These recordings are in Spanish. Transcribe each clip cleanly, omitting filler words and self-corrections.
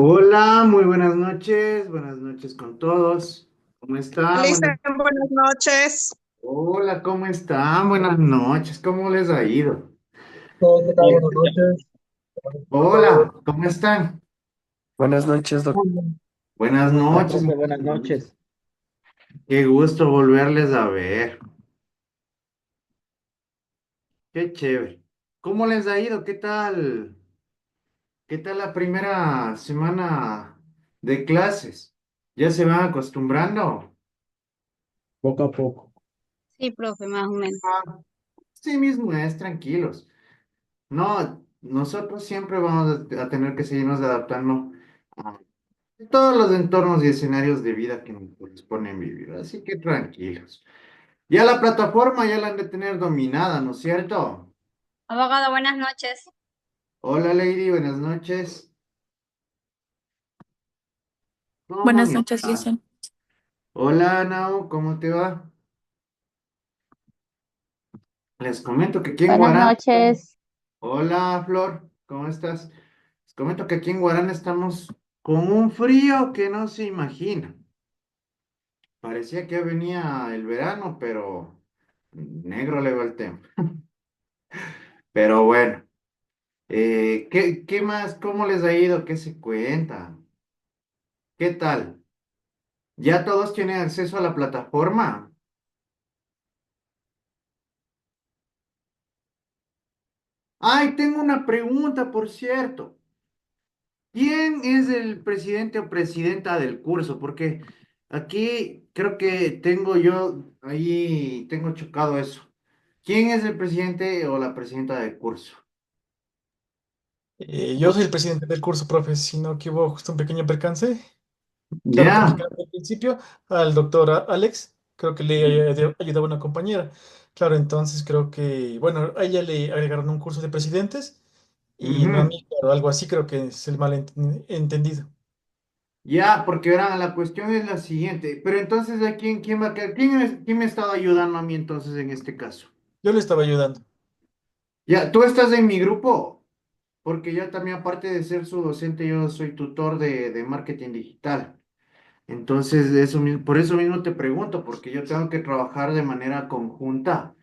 Hola, muy buenas noches con todos. ¿Cómo están? Lisa, buenas noches. Hola, ¿cómo están? Buenas noches, ¿cómo les ha ido? Todo, ¿qué tal? Buenas noches. A todos. Hola, ¿cómo están? Buenas noches, doctor. Muy bien. Buenas ¿Cómo está, noches, profe? muchas Buenas gracias. noches. Qué gusto volverles a ver. Qué chévere. ¿Cómo les ha ido? ¿Qué tal? ¿Qué tal la primera semana de clases? ¿Ya se van acostumbrando? Poco a poco. Sí, profe, más o menos. Ah, sí mismo es, tranquilos. No, nosotros siempre vamos a tener que seguirnos adaptando a todos los entornos y escenarios de vida que nos corresponden vivir. Así que tranquilos. Ya la plataforma ya la han de tener dominada, ¿no es cierto? Abogado, buenas noches. Hola Lady, buenas noches. ¿Cómo Buenas me noches, va? Lisa. Hola Nao, ¿cómo te va? Les comento que aquí en Buenas Guarán. noches. Hola Flor, ¿cómo estás? Les comento que aquí en Guarán estamos con un frío que no se imagina. Parecía que venía el verano, pero negro le va el tema. Pero bueno, ¿qué más? ¿Cómo les ha ido? ¿Qué se cuenta? ¿Qué tal? ¿Ya todos tienen acceso a la plataforma? Ay, tengo una pregunta, por cierto. ¿Quién es el presidente o presidenta del curso? Porque aquí creo que tengo yo, ahí tengo chocado eso. ¿Quién es el presidente o la presidenta del curso? Yo soy el presidente del curso, profe, si no que hubo justo un pequeño percance. Claro, como Ya. explicaron al principio, al doctor Alex, creo que le ayudaba una compañera. Claro, entonces creo que, bueno, a ella le agregaron un curso de presidentes y no a Ujú. mí, claro, algo así creo que es el malentendido. Ya, porque verán, la cuestión es la siguiente, pero entonces, ¿a quién va a quedar? ¿Quién me ha estado ayudando a mí entonces en este caso? Yo le estaba ayudando. Ya, tú estás en mi grupo, porque yo también, aparte de ser su docente, yo soy tutor de marketing digital. Entonces, por eso mismo te pregunto, porque yo tengo que trabajar de manera conjunta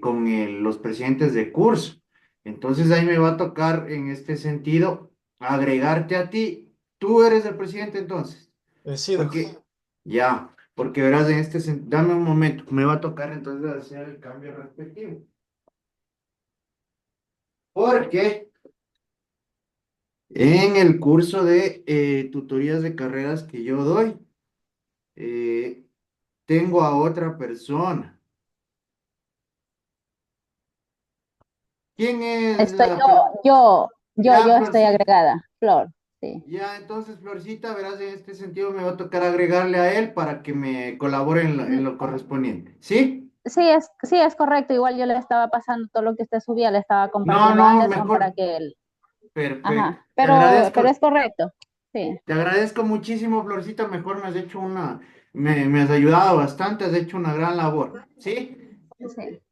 con los presidentes de curso. Entonces, ahí me va a tocar en este sentido agregarte a ti. Tú eres el presidente entonces. Sí, Porque, ya, porque verás, dame un momento, me va a tocar entonces hacer el cambio respectivo. Porque en el curso de tutorías de carreras que yo doy, eh, tengo a otra persona. ¿Quién es Estoy la yo estoy Florcita? agregada, Flor. Sí. Ya, entonces, Florcita, verás, en este sentido me va a tocar agregarle a él para que me colabore en lo correspondiente. ¿Sí? Sí, es correcto. Igual yo le estaba pasando todo lo que usted subía, le estaba No, compartiendo a no, Anderson para mejor. que él. Perfecto. Ajá. Pero es correcto. Sí, Te agradezco muchísimo, Florcita. Mejor me has hecho me has ayudado bastante, has hecho una gran labor. ¿Sí?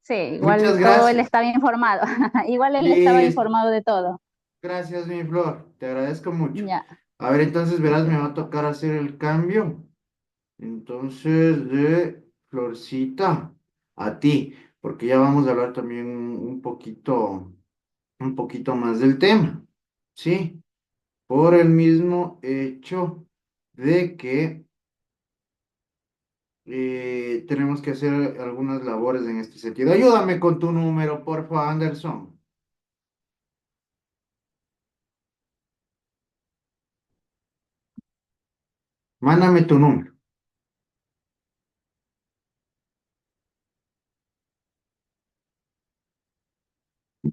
sí. Muchas Igual todo él gracias. estaba informado. Igual él estaba Listo. informado de todo. Gracias, mi Flor. Te agradezco mucho. Ya. A ver, entonces verás, me va a tocar hacer el cambio. Entonces, de Florcita a ti, porque ya vamos a hablar también un poquito más del tema, ¿sí? Por el mismo hecho de que tenemos que hacer algunas labores en este sentido. Ayúdame con tu número, porfa, Anderson. Mándame tu número.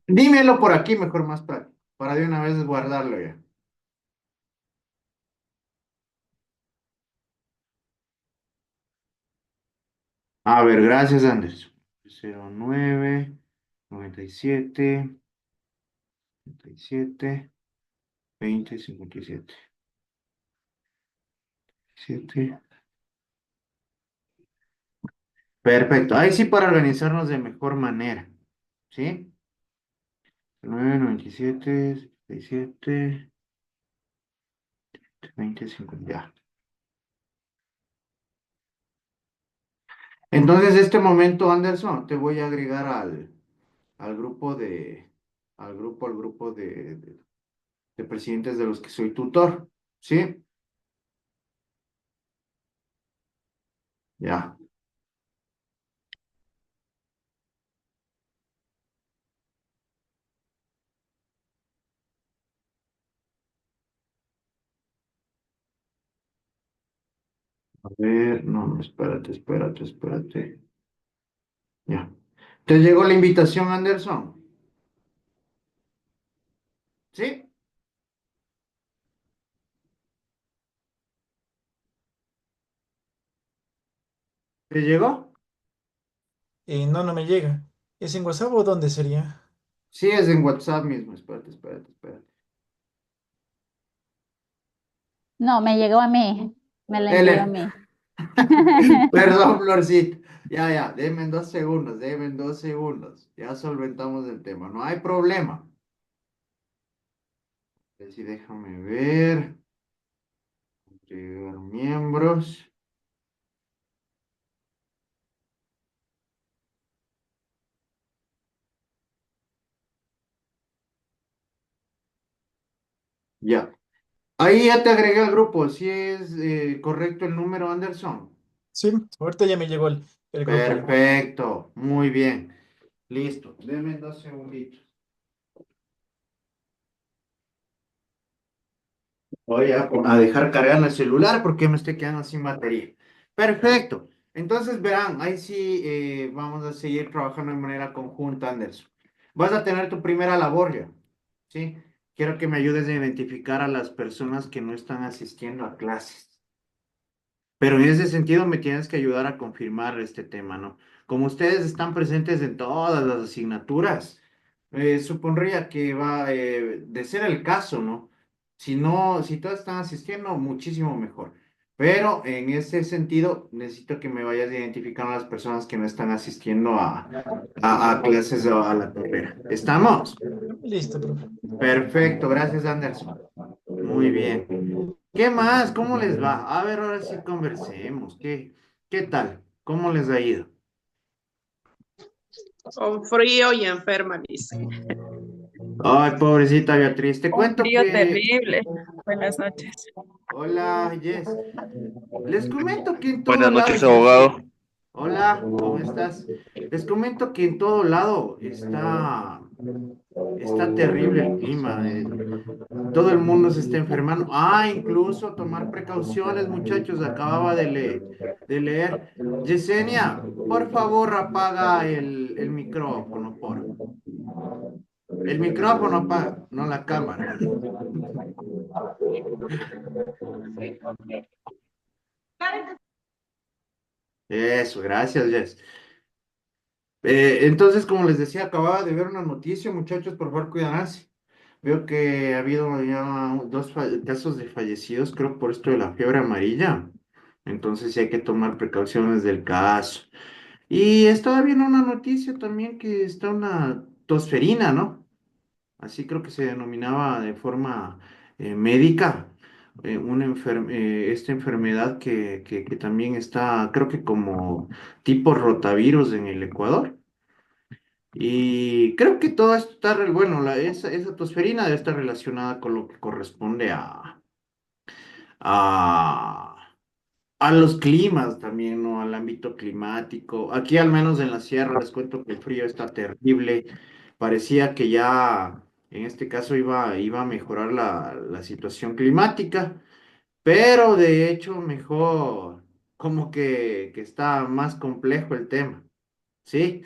Dímelo por aquí, mejor, más práctico, para de una vez guardarlo ya. A ver, gracias, Anderson. 09 97 97 20 57 7. Perfecto. Ahí sí para organizarnos de mejor manera. ¿Sí? 9 97 77. 20, 50, ya. Entonces, este momento, Anderson, te voy a agregar al grupo al grupo de presidentes de los que soy tutor. ¿Sí? Ya. A ver, no, no, espérate. Ya. ¿Te llegó la invitación, Anderson? ¿Sí? ¿Te llegó? No, no me llega. ¿Es en WhatsApp o dónde sería? Sí, es en WhatsApp mismo. Espérate. No, me llegó a mí. Me la envió a Ele, mí. perdón, Florcita. Ya, denme en 2 segundos. Ya solventamos el tema, no hay problema. Sí, déjame ver. Agregar miembros. Ya. Ahí ya te agregué al grupo. Si es correcto el número, Anderson. Sí, ahorita ya me llegó el grupo ya. Perfecto, muy bien. Listo. Denme en 2 segunditos. Voy a dejar cargando el celular porque me estoy quedando sin batería. Perfecto. Entonces verán, ahí sí vamos a seguir trabajando de manera conjunta, Anderson. Vas a tener tu primera labor ya, ¿sí? Quiero que me ayudes a identificar a las personas que no están asistiendo a clases. Pero en ese sentido me tienes que ayudar a confirmar este tema, ¿no? Como ustedes están presentes en todas las asignaturas, supondría que va de ser el caso, ¿no? Si no, si todos están asistiendo, muchísimo mejor. Pero en ese sentido, necesito que me vayas identificando a las personas que no están asistiendo a clases o a la carrera. ¿Estamos? Listo, profe. Perfecto, gracias, Anderson. Muy bien. ¿Qué más? ¿Cómo les va? A ver, ahora sí conversemos. ¿Qué tal? ¿Cómo les ha ido? Con frío y enferma, dice. Ay, pobrecita Beatriz, te Un cuento frío que... terrible. Buenas noches. Hola, Jess. Les comento que en todo Buenas lado noches, está abogado. así. Hola, ¿cómo estás? Les comento que en todo lado está terrible el clima. Todo el mundo se está enfermando. Ah, incluso tomar precauciones, muchachos. Acababa de leer. Yesenia, por favor, apaga el micrófono, por. El micrófono apaga, no la cámara. Eso, gracias, Jess. Entonces, como les decía, acababa de ver una noticia, muchachos, por favor, cuídense. Veo que ha habido ya casos de fallecidos, creo, por esto de la fiebre amarilla. Entonces, sí hay que tomar precauciones del caso. Y estaba viendo una noticia también que está una tosferina, ¿no? Así creo que se denominaba de forma médica, esta enfermedad que también está, creo que como tipo rotavirus en el Ecuador. Y creo que todo esto está, bueno, esa tosferina debe estar relacionada con lo que corresponde a, a los climas también, ¿no? Al ámbito climático. Aquí al menos en la sierra les cuento que el frío está terrible. Parecía que ya en este caso iba a mejorar la situación climática, pero de hecho mejor, como que está más complejo el tema, ¿sí?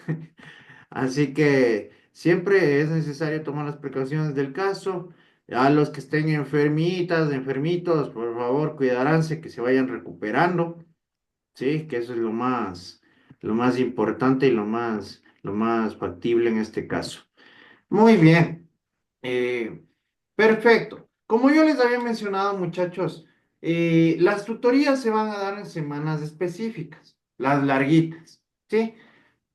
Así que siempre es necesario tomar las precauciones del caso. A los que estén enfermitas, enfermitos, por favor, cuidaranse, que se vayan recuperando, ¿sí? Que eso es lo más importante y lo más factible en este caso. Muy bien. Eh, perfecto. Como yo les había mencionado, muchachos, las tutorías se van a dar en semanas específicas, las larguitas, ¿sí?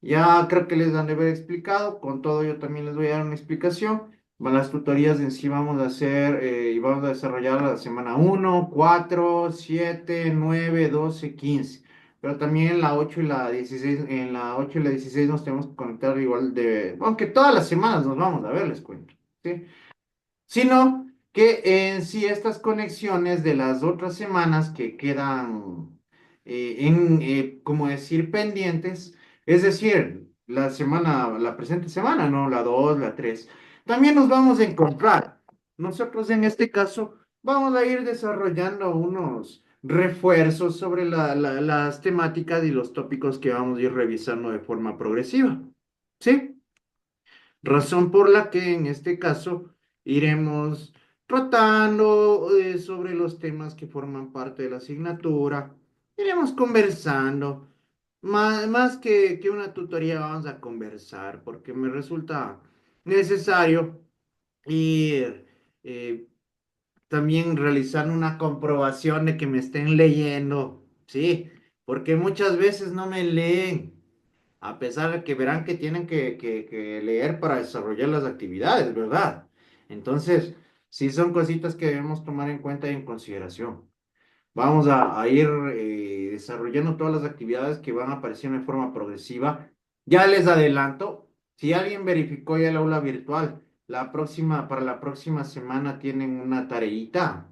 Ya creo que les han de haber explicado, con todo yo también les voy a dar una explicación. Las tutorías en sí vamos a hacer y vamos a desarrollar la semana 1, 4, 7, 9, 12, 15. Pero también en la 8 y la 16, en la 8 y la 16 nos tenemos que conectar igual de, aunque todas las semanas nos vamos a ver, les cuento. ¿Sí? Sino que en sí estas conexiones de las otras semanas que quedan como decir, pendientes, es decir, la presente semana, no la 2 la 3 también nos vamos a encontrar. Nosotros en este caso vamos a ir desarrollando unos refuerzos sobre las temáticas y los tópicos que vamos a ir revisando de forma progresiva. ¿Sí? Razón por la que en este caso iremos tratando sobre los temas que forman parte de la asignatura. Iremos conversando. Más que una tutoría vamos a conversar porque me resulta necesario ir también realizando una comprobación de que me estén leyendo. Sí, porque muchas veces no me leen. A pesar de que verán que tienen que leer para desarrollar las actividades, ¿verdad? Entonces, sí son cositas que debemos tomar en cuenta y en consideración. Vamos a ir desarrollando todas las actividades que van apareciendo de forma progresiva. Ya les adelanto, si alguien verificó ya el aula virtual, para la próxima semana tienen una tareita.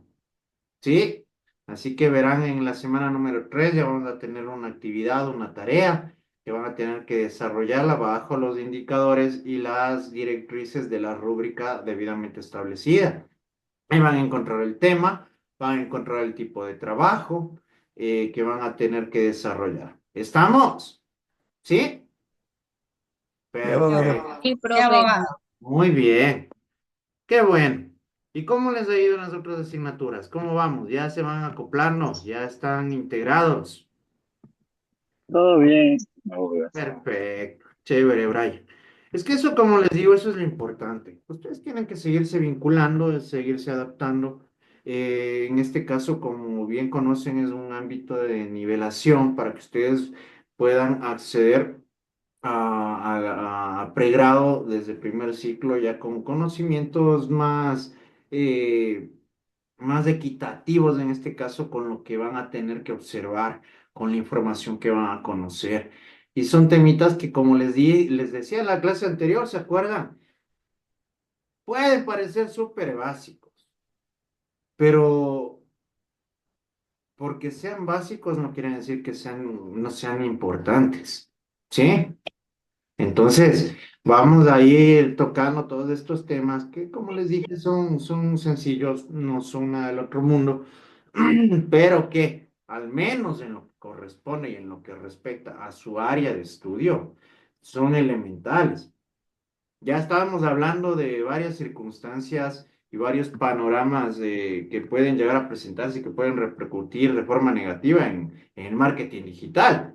¿Sí? Así que verán en la semana número 3 ya vamos a tener una actividad, una tarea que van a tener que desarrollarla bajo los indicadores y las directrices de la rúbrica debidamente establecida. Ahí van a encontrar el tema, van a encontrar el tipo de trabajo que van a tener que desarrollar. ¿Estamos? ¿Sí? Mi abogado. Perfecto. Sí, profe. Muy bien. Qué bueno. ¿Y cómo les ha ido en las otras asignaturas? ¿Cómo vamos? ¿Ya se van acoplando? ¿Ya están integrados? Todo bien. Perfecto. Chévere, Brian. Es que eso, como les digo, eso es lo importante. Ustedes tienen que seguirse vinculando, seguirse adaptando. En este caso, como bien conocen, es un ámbito de nivelación para que ustedes puedan acceder a pregrado desde el primer ciclo, ya con conocimientos eh, más equitativos en este caso con lo que van a tener que observar, con la información que van a conocer. Y son temitas que, como les decía en la clase anterior, ¿se acuerdan? Pueden parecer súper básicos, pero porque sean básicos no quiere decir que no sean importantes. ¿Sí? Entonces, vamos a ir tocando todos estos temas que, como les dije, son sencillos, no son nada del otro mundo, pero que al menos en lo que corresponde y en lo que respecta a su área de estudio, son elementales. Ya estábamos hablando de varias circunstancias y varios panoramas que pueden llegar a presentarse y que pueden repercutir de forma negativa en el marketing digital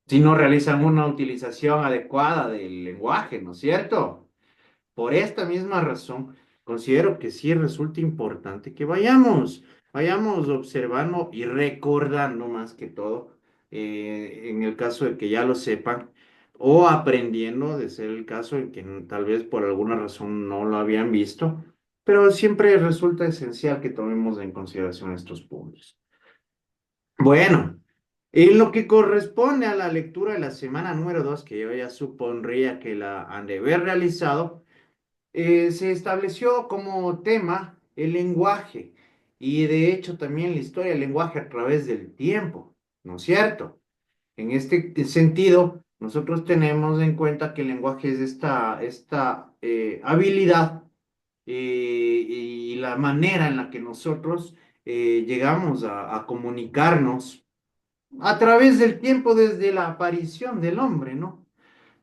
si no realizan una utilización adecuada del lenguaje, ¿no es cierto? Por esta misma razón, considero que sí resulta importante que vayamos observando y recordando más que todo, en el caso de que ya lo sepan, o aprendiendo, de ser el caso en que tal vez por alguna razón no lo habían visto, pero siempre resulta esencial que tomemos en consideración estos puntos. Bueno. En lo que corresponde a la lectura de la semana número 2, que yo ya supondría que la han de haber realizado, se estableció como tema el lenguaje y de hecho también la historia del lenguaje a través del tiempo, ¿no es cierto? En este sentido, nosotros tenemos en cuenta que el lenguaje es esta habilidad y la manera en la que nosotros llegamos a comunicarnos a través del tiempo desde la aparición del hombre, ¿no?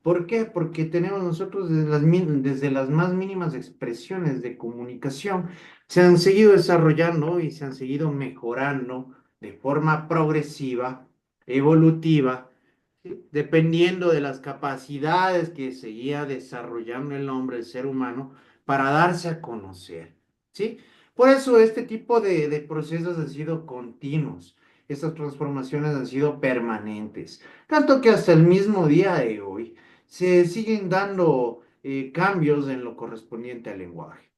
¿Por qué? Porque tenemos nosotros desde las más mínimas expresiones de comunicación, se han seguido desarrollando y se han seguido mejorando de forma progresiva, evolutiva, ¿sí? Dependiendo de las capacidades que seguía desarrollando el hombre, el ser humano, para darse a conocer, ¿sí? Por eso este tipo de procesos han sido continuos, estas transformaciones han sido permanentes, tanto que hasta el mismo día de hoy, se siguen dando cambios en lo correspondiente al lenguaje.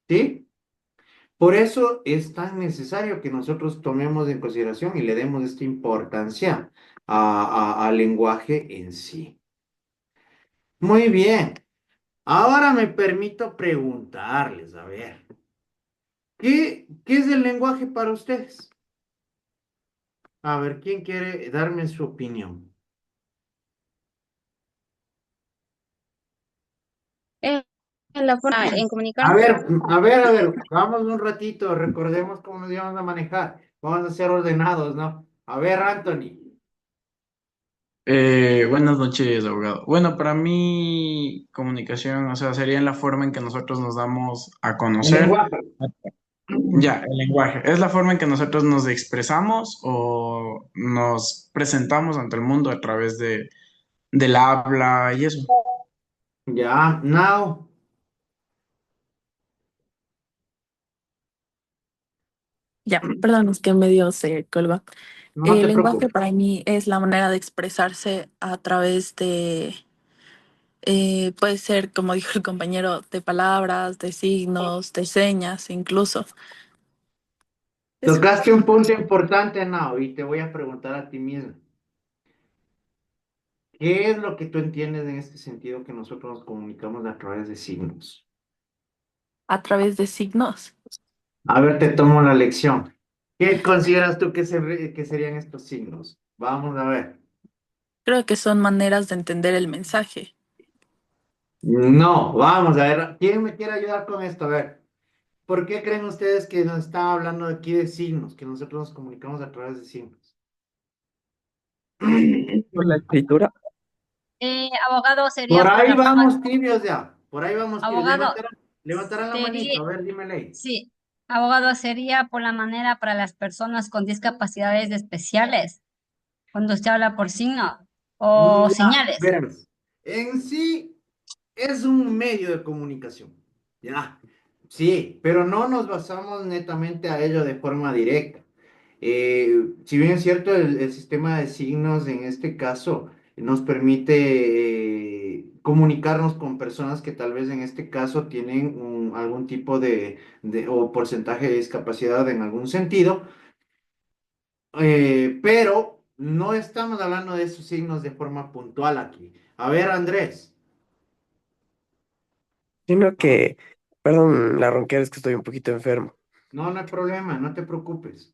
¿sí? Por eso es tan necesario que nosotros tomemos en consideración y le demos esta importancia al lenguaje en sí. Muy bien. Ahora me permito preguntarles, a ver, ¿qué es el lenguaje para ustedes? A ver, ¿quién quiere darme su opinión? Es la forma en A comunicarnos. ver, vamos un ratito, recordemos cómo nos íbamos a manejar. Vamos a ser ordenados, ¿no? A ver, Anthony. Buenas noches, abogado. Bueno, para mí, comunicación, o sea, sería en la forma en que nosotros nos damos a El conocer. lenguaje. Ya, el lenguaje. ¿Es la forma en que nosotros nos expresamos o nos presentamos ante el mundo a través del habla y eso? Ya, now. Ya, perdón, es que medio se colga. No El te lenguaje preocupes. para mí es la manera de expresarse a través de, puede ser, como dijo el compañero, de palabras, de signos, de señas, incluso. Eso. Tocaste un punto importante, now, y te voy a preguntar a ti mismo. ¿Qué es lo que tú entiendes en este sentido que nosotros nos comunicamos a través de signos? A través de signos. A ver, te tomo la lección. ¿Qué consideras tú que serían estos signos? Vamos a ver. Creo que son maneras de entender el mensaje. No, vamos a ver. ¿Quién me quiere ayudar con esto? A ver, ¿por qué creen ustedes que nos están hablando aquí de signos, que nosotros nos comunicamos a través de signos? Por la escritura. Abogado sería Por por ahí la forma, vamos tibios ya. Por ahí vamos tibios. abogado Levantarán la sería, manito. A ver, dímele. sí, abogado sería por la manera para las personas con discapacidades especiales, cuando usted habla por signo o Ya, señales. verás. En sí es un medio de comunicación. Ya. Sí, pero no nos basamos netamente a ello de forma directa. Si bien es cierto, el sistema de signos en este caso nos permite comunicarnos con personas que tal vez en este caso tienen algún tipo o porcentaje de discapacidad en algún sentido, pero no estamos hablando de esos signos de forma puntual aquí. A ver, Andrés. Sino que, perdón, la ronquera es que estoy un poquito enfermo. No, no hay problema, no te preocupes.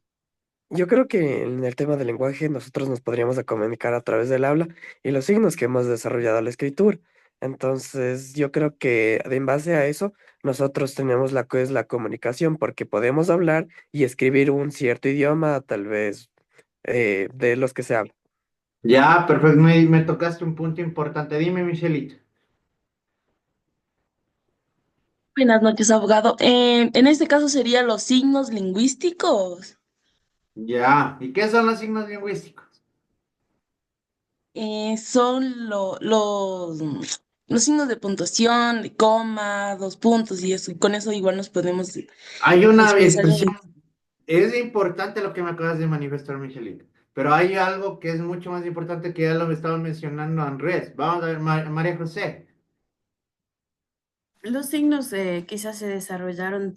Yo creo que en el tema del lenguaje nosotros nos podríamos a comunicar a través del habla y los signos que hemos desarrollado la escritura. Entonces, yo creo que en base a eso, nosotros tenemos la que es la comunicación, porque podemos hablar y escribir un cierto idioma, tal vez de los que se habla. Ya, perfecto, me tocaste un punto importante. Dime, Michelita. Buenas noches, abogado. En este caso serían los signos lingüísticos. Ya, ¿y qué son los signos lingüísticos? Son los signos de puntuación, de coma, dos puntos y eso. Y con eso igual nos podemos Hay una expresar. expresión, es importante lo que me acabas de manifestar, Michelita, pero hay algo que es mucho más importante que ya lo estaba mencionando Andrés. Vamos a ver, María José. Los signos quizás se desarrollaron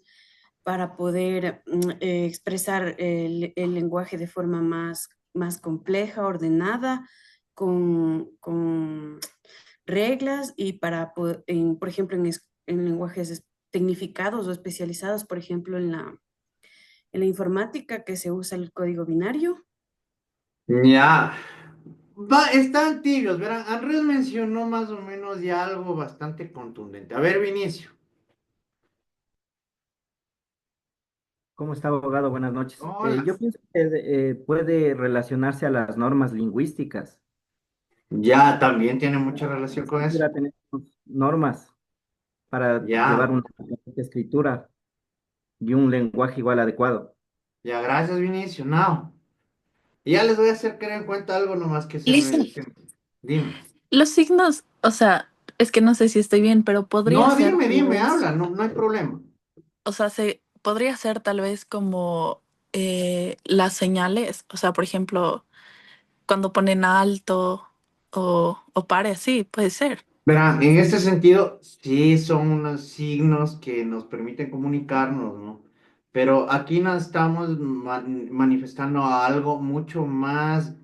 para poder expresar el lenguaje de forma más compleja, ordenada, con reglas y para, por ejemplo, en lenguajes tecnificados o especializados, por ejemplo, en la informática que se usa el código binario. Ya, están tibios, verán, Andrés mencionó más o menos ya algo bastante contundente. A ver, Vinicio. ¿Cómo está, abogado? Buenas noches. Hola. Yo pienso que puede relacionarse a las normas lingüísticas. Ya, también tiene mucha La relación con eso. escritura tenemos normas para llevar Ya, una correcta escritura y un lenguaje igual adecuado. ya, gracias, Vinicio. No. Y ya les voy a hacer creer en cuenta algo nomás que se Listo. me... Dime. Los signos, o sea, es que no sé si estoy bien, pero podría No, ser tal dime, vez, habla, no, no hay problema. o sea, podría ser tal vez como las señales, o sea, por ejemplo, cuando ponen alto o pare, sí, puede ser. Verán, en este sentido, sí son unos signos que nos permiten comunicarnos, ¿no? Pero aquí nos estamos manifestando algo mucho más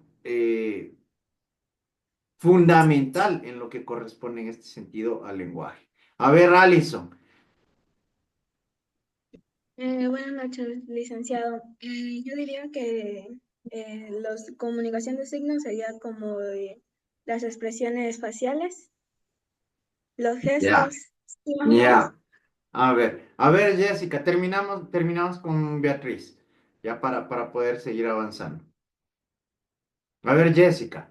fundamental en lo que corresponde en este sentido al lenguaje. A ver, Alison. Buenas noches, licenciado. Yo diría que la comunicación de signos sería como las expresiones faciales, los Ya, gestos, símbolos. ya. A ver, Jessica, terminamos con Beatriz, ya para poder seguir avanzando. A ver, Jessica.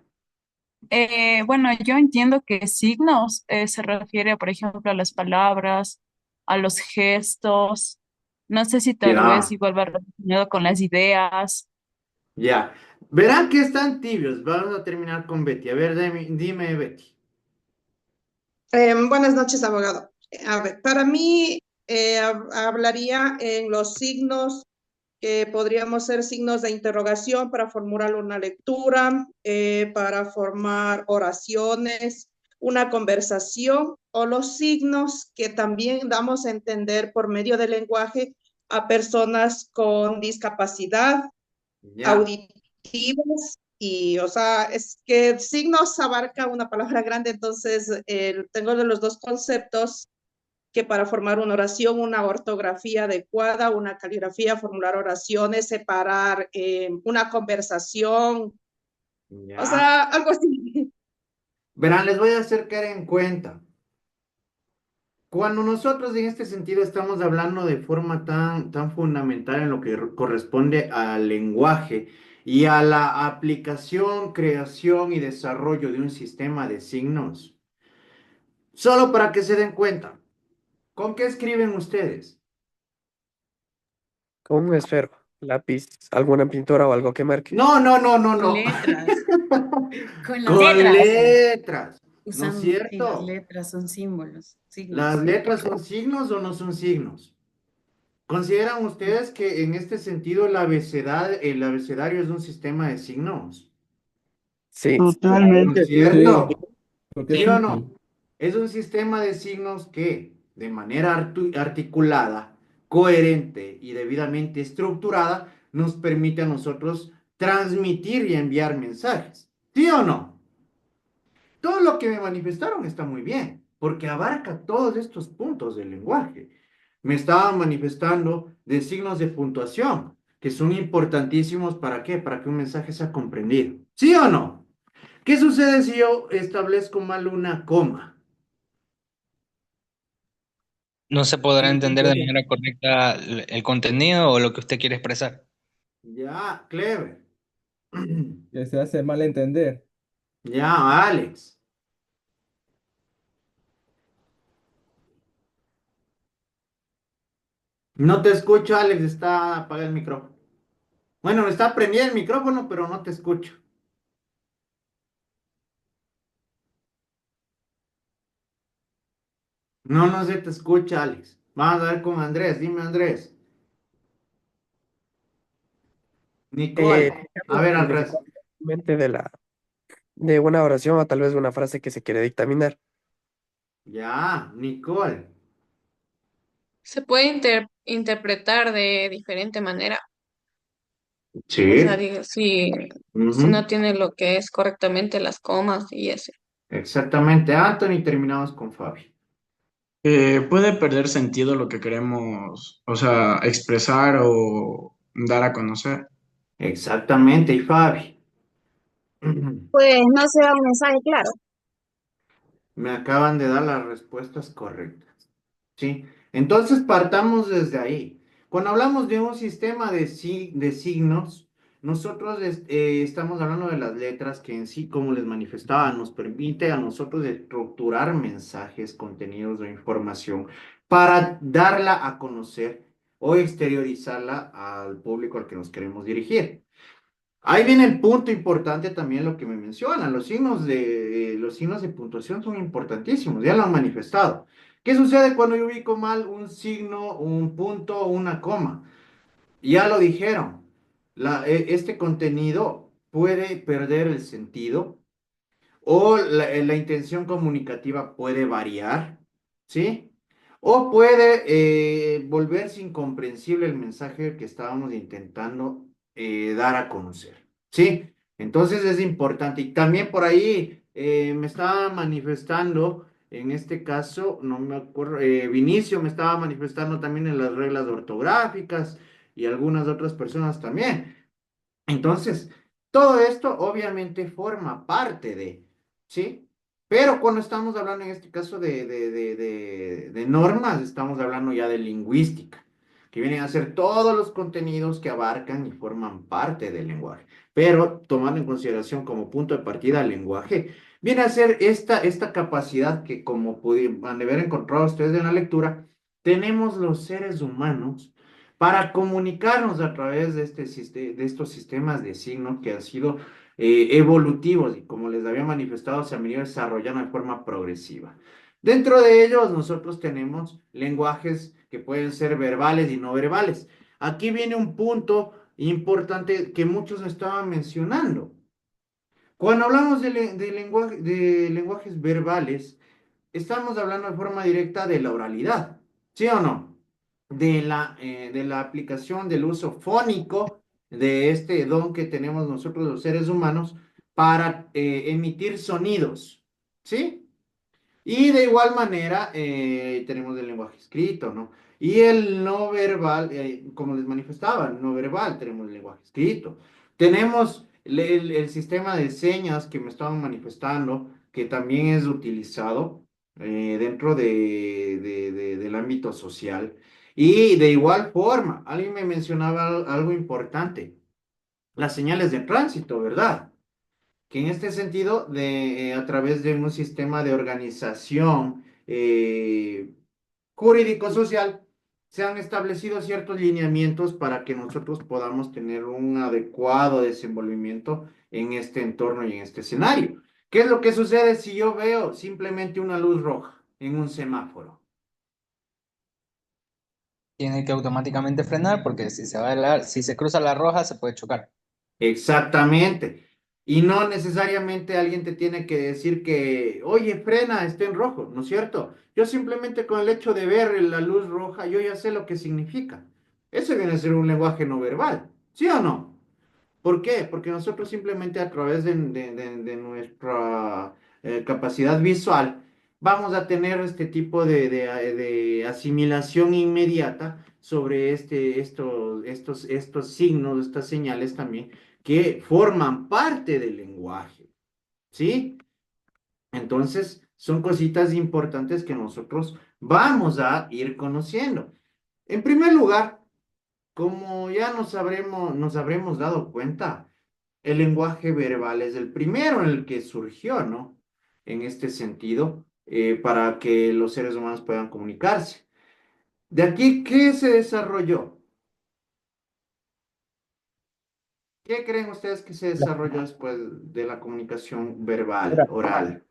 Bueno, yo entiendo que signos se refiere, por ejemplo, a las palabras, a los gestos. No sé si tal vez Ya, igual va relacionado con las ideas. ya. Verán que están tibios. Vamos a terminar con Betty. A ver, dime, Betty. Buenas noches, abogado. A ver, para mí hablaría en los signos que podríamos ser signos de interrogación para formular una lectura, para formar oraciones, una conversación, o los signos que también damos a entender por medio del lenguaje a personas con discapacidad Ya. auditivas. Y, o sea, es que signos abarca una palabra grande, entonces tengo de los dos conceptos que para formar una oración, una ortografía adecuada, una caligrafía, formular oraciones, separar una conversación, o Ya. sea, algo así. Verán, les voy a hacer caer en cuenta. Cuando nosotros en este sentido estamos hablando de forma tan fundamental en lo que corresponde al lenguaje y a la aplicación, creación y desarrollo de un sistema de signos, solo para que se den cuenta, ¿con qué escriben ustedes? Con un esfero, lápiz, alguna pintura o algo que marque. No, no, no, no, Con no. letras, con las Con letras. letras, ¿no es Usan, sí, las cierto? letras son símbolos, ¿Las signos. letras son signos o no son signos? ¿Consideran ustedes que en este sentido el abecedario es un sistema de signos? Sí, ¿No es Totalmente, sí. cierto? ¿Sí o no? Es un sistema de signos que, de manera articulada, coherente y debidamente estructurada, nos permite a nosotros transmitir y enviar mensajes. ¿Sí o no? Todo lo que me manifestaron está muy bien, porque abarca todos estos puntos del lenguaje. Me estaban manifestando de signos de puntuación, que son importantísimos ¿para qué? Para que un mensaje sea comprendido. ¿Sí o no? ¿Qué sucede si yo establezco mal una coma? No se podrá entender de manera correcta el contenido o lo que usted quiere expresar. Ya, clever. Que se hace mal entender. Ya, Alex. No te escucho, Alex, está apagado el micrófono. Bueno, está prendido el micrófono, pero no te escucho. No, no se te escucha, Alex. Vamos a ver con Andrés. Dime, Andrés. Nicole. A Digamos, ver, el al resto. significado de una oración o tal vez una frase que se quiere dictaminar. Ya, Nicole. Se puede interpretar de diferente manera. O sea, Sí. si no Ujú. tiene lo que es correctamente las comas y eso. Exactamente, Anthony. Terminamos con Fabi. Puede perder sentido lo que queremos, o sea, expresar o dar a conocer. Exactamente, y Fabi. Pues no se da un mensaje claro. Me acaban de dar las respuestas correctas. ¿Sí? Entonces partamos desde ahí. Cuando hablamos de un sistema de signos, nosotros estamos hablando de las letras que en sí, como les manifestaba, nos permite a nosotros estructurar mensajes, contenidos o información para darla a conocer o exteriorizarla al público al que nos queremos dirigir. Ahí viene el punto importante también lo que me mencionan. Los signos de puntuación son importantísimos, ya lo han manifestado. ¿Qué sucede cuando yo ubico mal un signo, un punto o una coma? Ya lo dijeron. Este contenido puede perder el sentido o la intención comunicativa puede variar, ¿sí? O puede volverse incomprensible el mensaje que estábamos intentando dar a conocer, ¿sí? Entonces es importante. Y también por ahí me estaba manifestando, en este caso, no me acuerdo, Vinicio me estaba manifestando también en las reglas ortográficas y algunas otras personas también. Entonces, todo esto obviamente forma parte de, ¿sí? Pero cuando estamos hablando en este caso de normas, estamos hablando ya de lingüística, que vienen a ser todos los contenidos que abarcan y forman parte del lenguaje. Pero tomando en consideración como punto de partida el lenguaje, viene a ser esta capacidad que, como van a haber encontrado ustedes en la lectura, tenemos los seres humanos para comunicarnos a través de, de estos sistemas de signos que han sido evolutivos y como les había manifestado, se han venido desarrollando de forma progresiva. Dentro de ellos nosotros tenemos lenguajes que pueden ser verbales y no verbales. Aquí viene un punto importante que muchos estaban mencionando. Cuando hablamos de lenguajes verbales, estamos hablando de forma directa de la oralidad, ¿sí o no? De la aplicación del uso fónico de este don que tenemos nosotros los seres humanos para emitir sonidos, ¿sí? Y de igual manera tenemos el lenguaje escrito, ¿no? Y el no verbal, como les manifestaba, el no verbal, tenemos el lenguaje escrito. Tenemos el sistema de señas que me estaban manifestando, que también es utilizado dentro del ámbito social. Y de igual forma, alguien me mencionaba algo importante, las señales de tránsito, ¿verdad? Que en este sentido, a través de un sistema de organización jurídico-social, se han establecido ciertos lineamientos para que nosotros podamos tener un adecuado desenvolvimiento en este entorno y en este escenario. ¿Qué es lo que sucede si yo veo simplemente una luz roja en un semáforo? Tiene que automáticamente frenar porque si se cruza la roja se puede chocar. Exactamente. Y no necesariamente alguien te tiene que decir que, oye, frena, está en rojo, ¿no es cierto? Yo simplemente con el hecho de ver la luz roja, yo ya sé lo que significa. Eso viene a ser un lenguaje no verbal, ¿sí o no? ¿Por qué? Porque nosotros simplemente a través de nuestra capacidad visual vamos a tener este tipo de asimilación inmediata sobre estos signos, estas señales también que forman parte del lenguaje, ¿sí? Entonces, son cositas importantes que nosotros vamos a ir conociendo. En primer lugar, como ya nos habremos dado cuenta, el lenguaje verbal es el primero en el que surgió, ¿no? En este sentido, para que los seres humanos puedan comunicarse. De aquí, ¿qué se desarrolló? ¿Qué creen ustedes que se desarrolló después de la comunicación verbal, oral?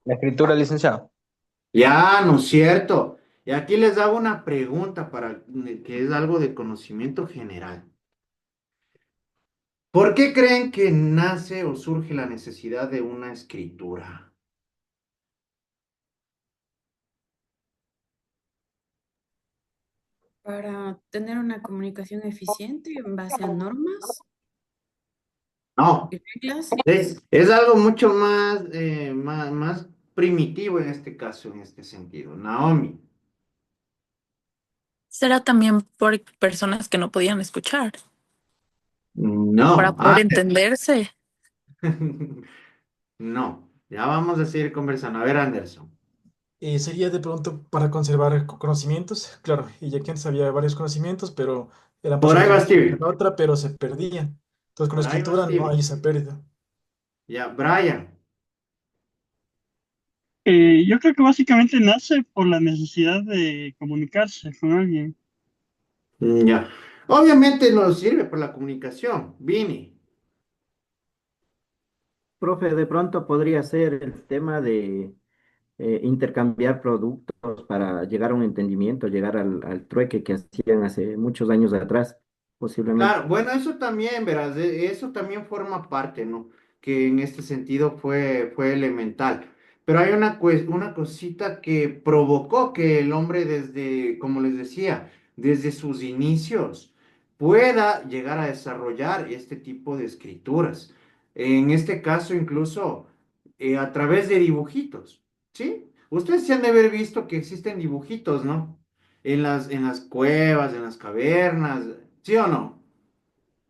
La escritura, licenciado. Ya, ¿no es cierto? Y aquí les hago una pregunta para que es algo de conocimiento general. ¿Por qué creen que nace o surge la necesidad de una escritura? Para tener una comunicación eficiente en base a normas No, y reglas. es algo mucho más primitivo en este caso, en este sentido. Naomi. Será también por personas que no podían escuchar, para No. poder entenderse. No. Ya vamos a seguir conversando. A ver, Anderson. Sería de pronto para conservar conocimientos, claro, y ya que antes había varios conocimientos, pero eran Por ahí pasados de va una Stevie. a otra, pero se perdían. Entonces con la Por ahí va escritura no Stevie. hay esa pérdida. Ya, Brian. Yo creo que básicamente nace por la necesidad de comunicarse con alguien. Ya. Obviamente nos sirve por la comunicación. Vini. Profe, de pronto podría ser el tema de intercambiar productos para llegar a un entendimiento, llegar al trueque que hacían hace muchos años atrás, posiblemente. Claro, bueno, eso también, verás, eso también forma parte, ¿no? que en este sentido fue elemental. Pero hay una cosita que provocó que el hombre desde, como les decía, desde sus inicios pueda llegar a desarrollar este tipo de escrituras. En este caso, incluso a través de dibujitos, ¿sí? Ustedes se han de haber visto que existen dibujitos, ¿no? En las cuevas, en las cavernas, ¿sí o no?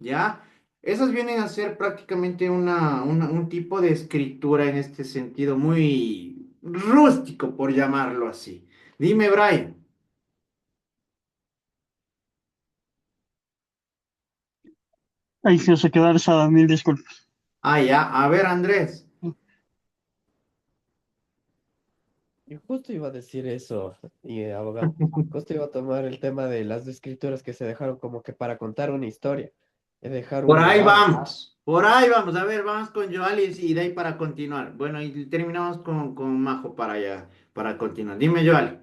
¿Ya? Esas vienen a ser prácticamente un tipo de escritura en este sentido muy rústico, por llamarlo así. Dime, Brian. Ahí se quedó alzada, mil disculpas. Ah, ya. A ver, Andrés. Yo justo iba a decir eso, abogado. Justo iba a tomar el tema de las escrituras que se dejaron como que para contar una historia, dejar Por un ahí legado. vamos. Por ahí vamos. A ver, vamos con Joalis y de ahí para continuar. Bueno, y terminamos con Majo para allá, para continuar. Dime, Joali.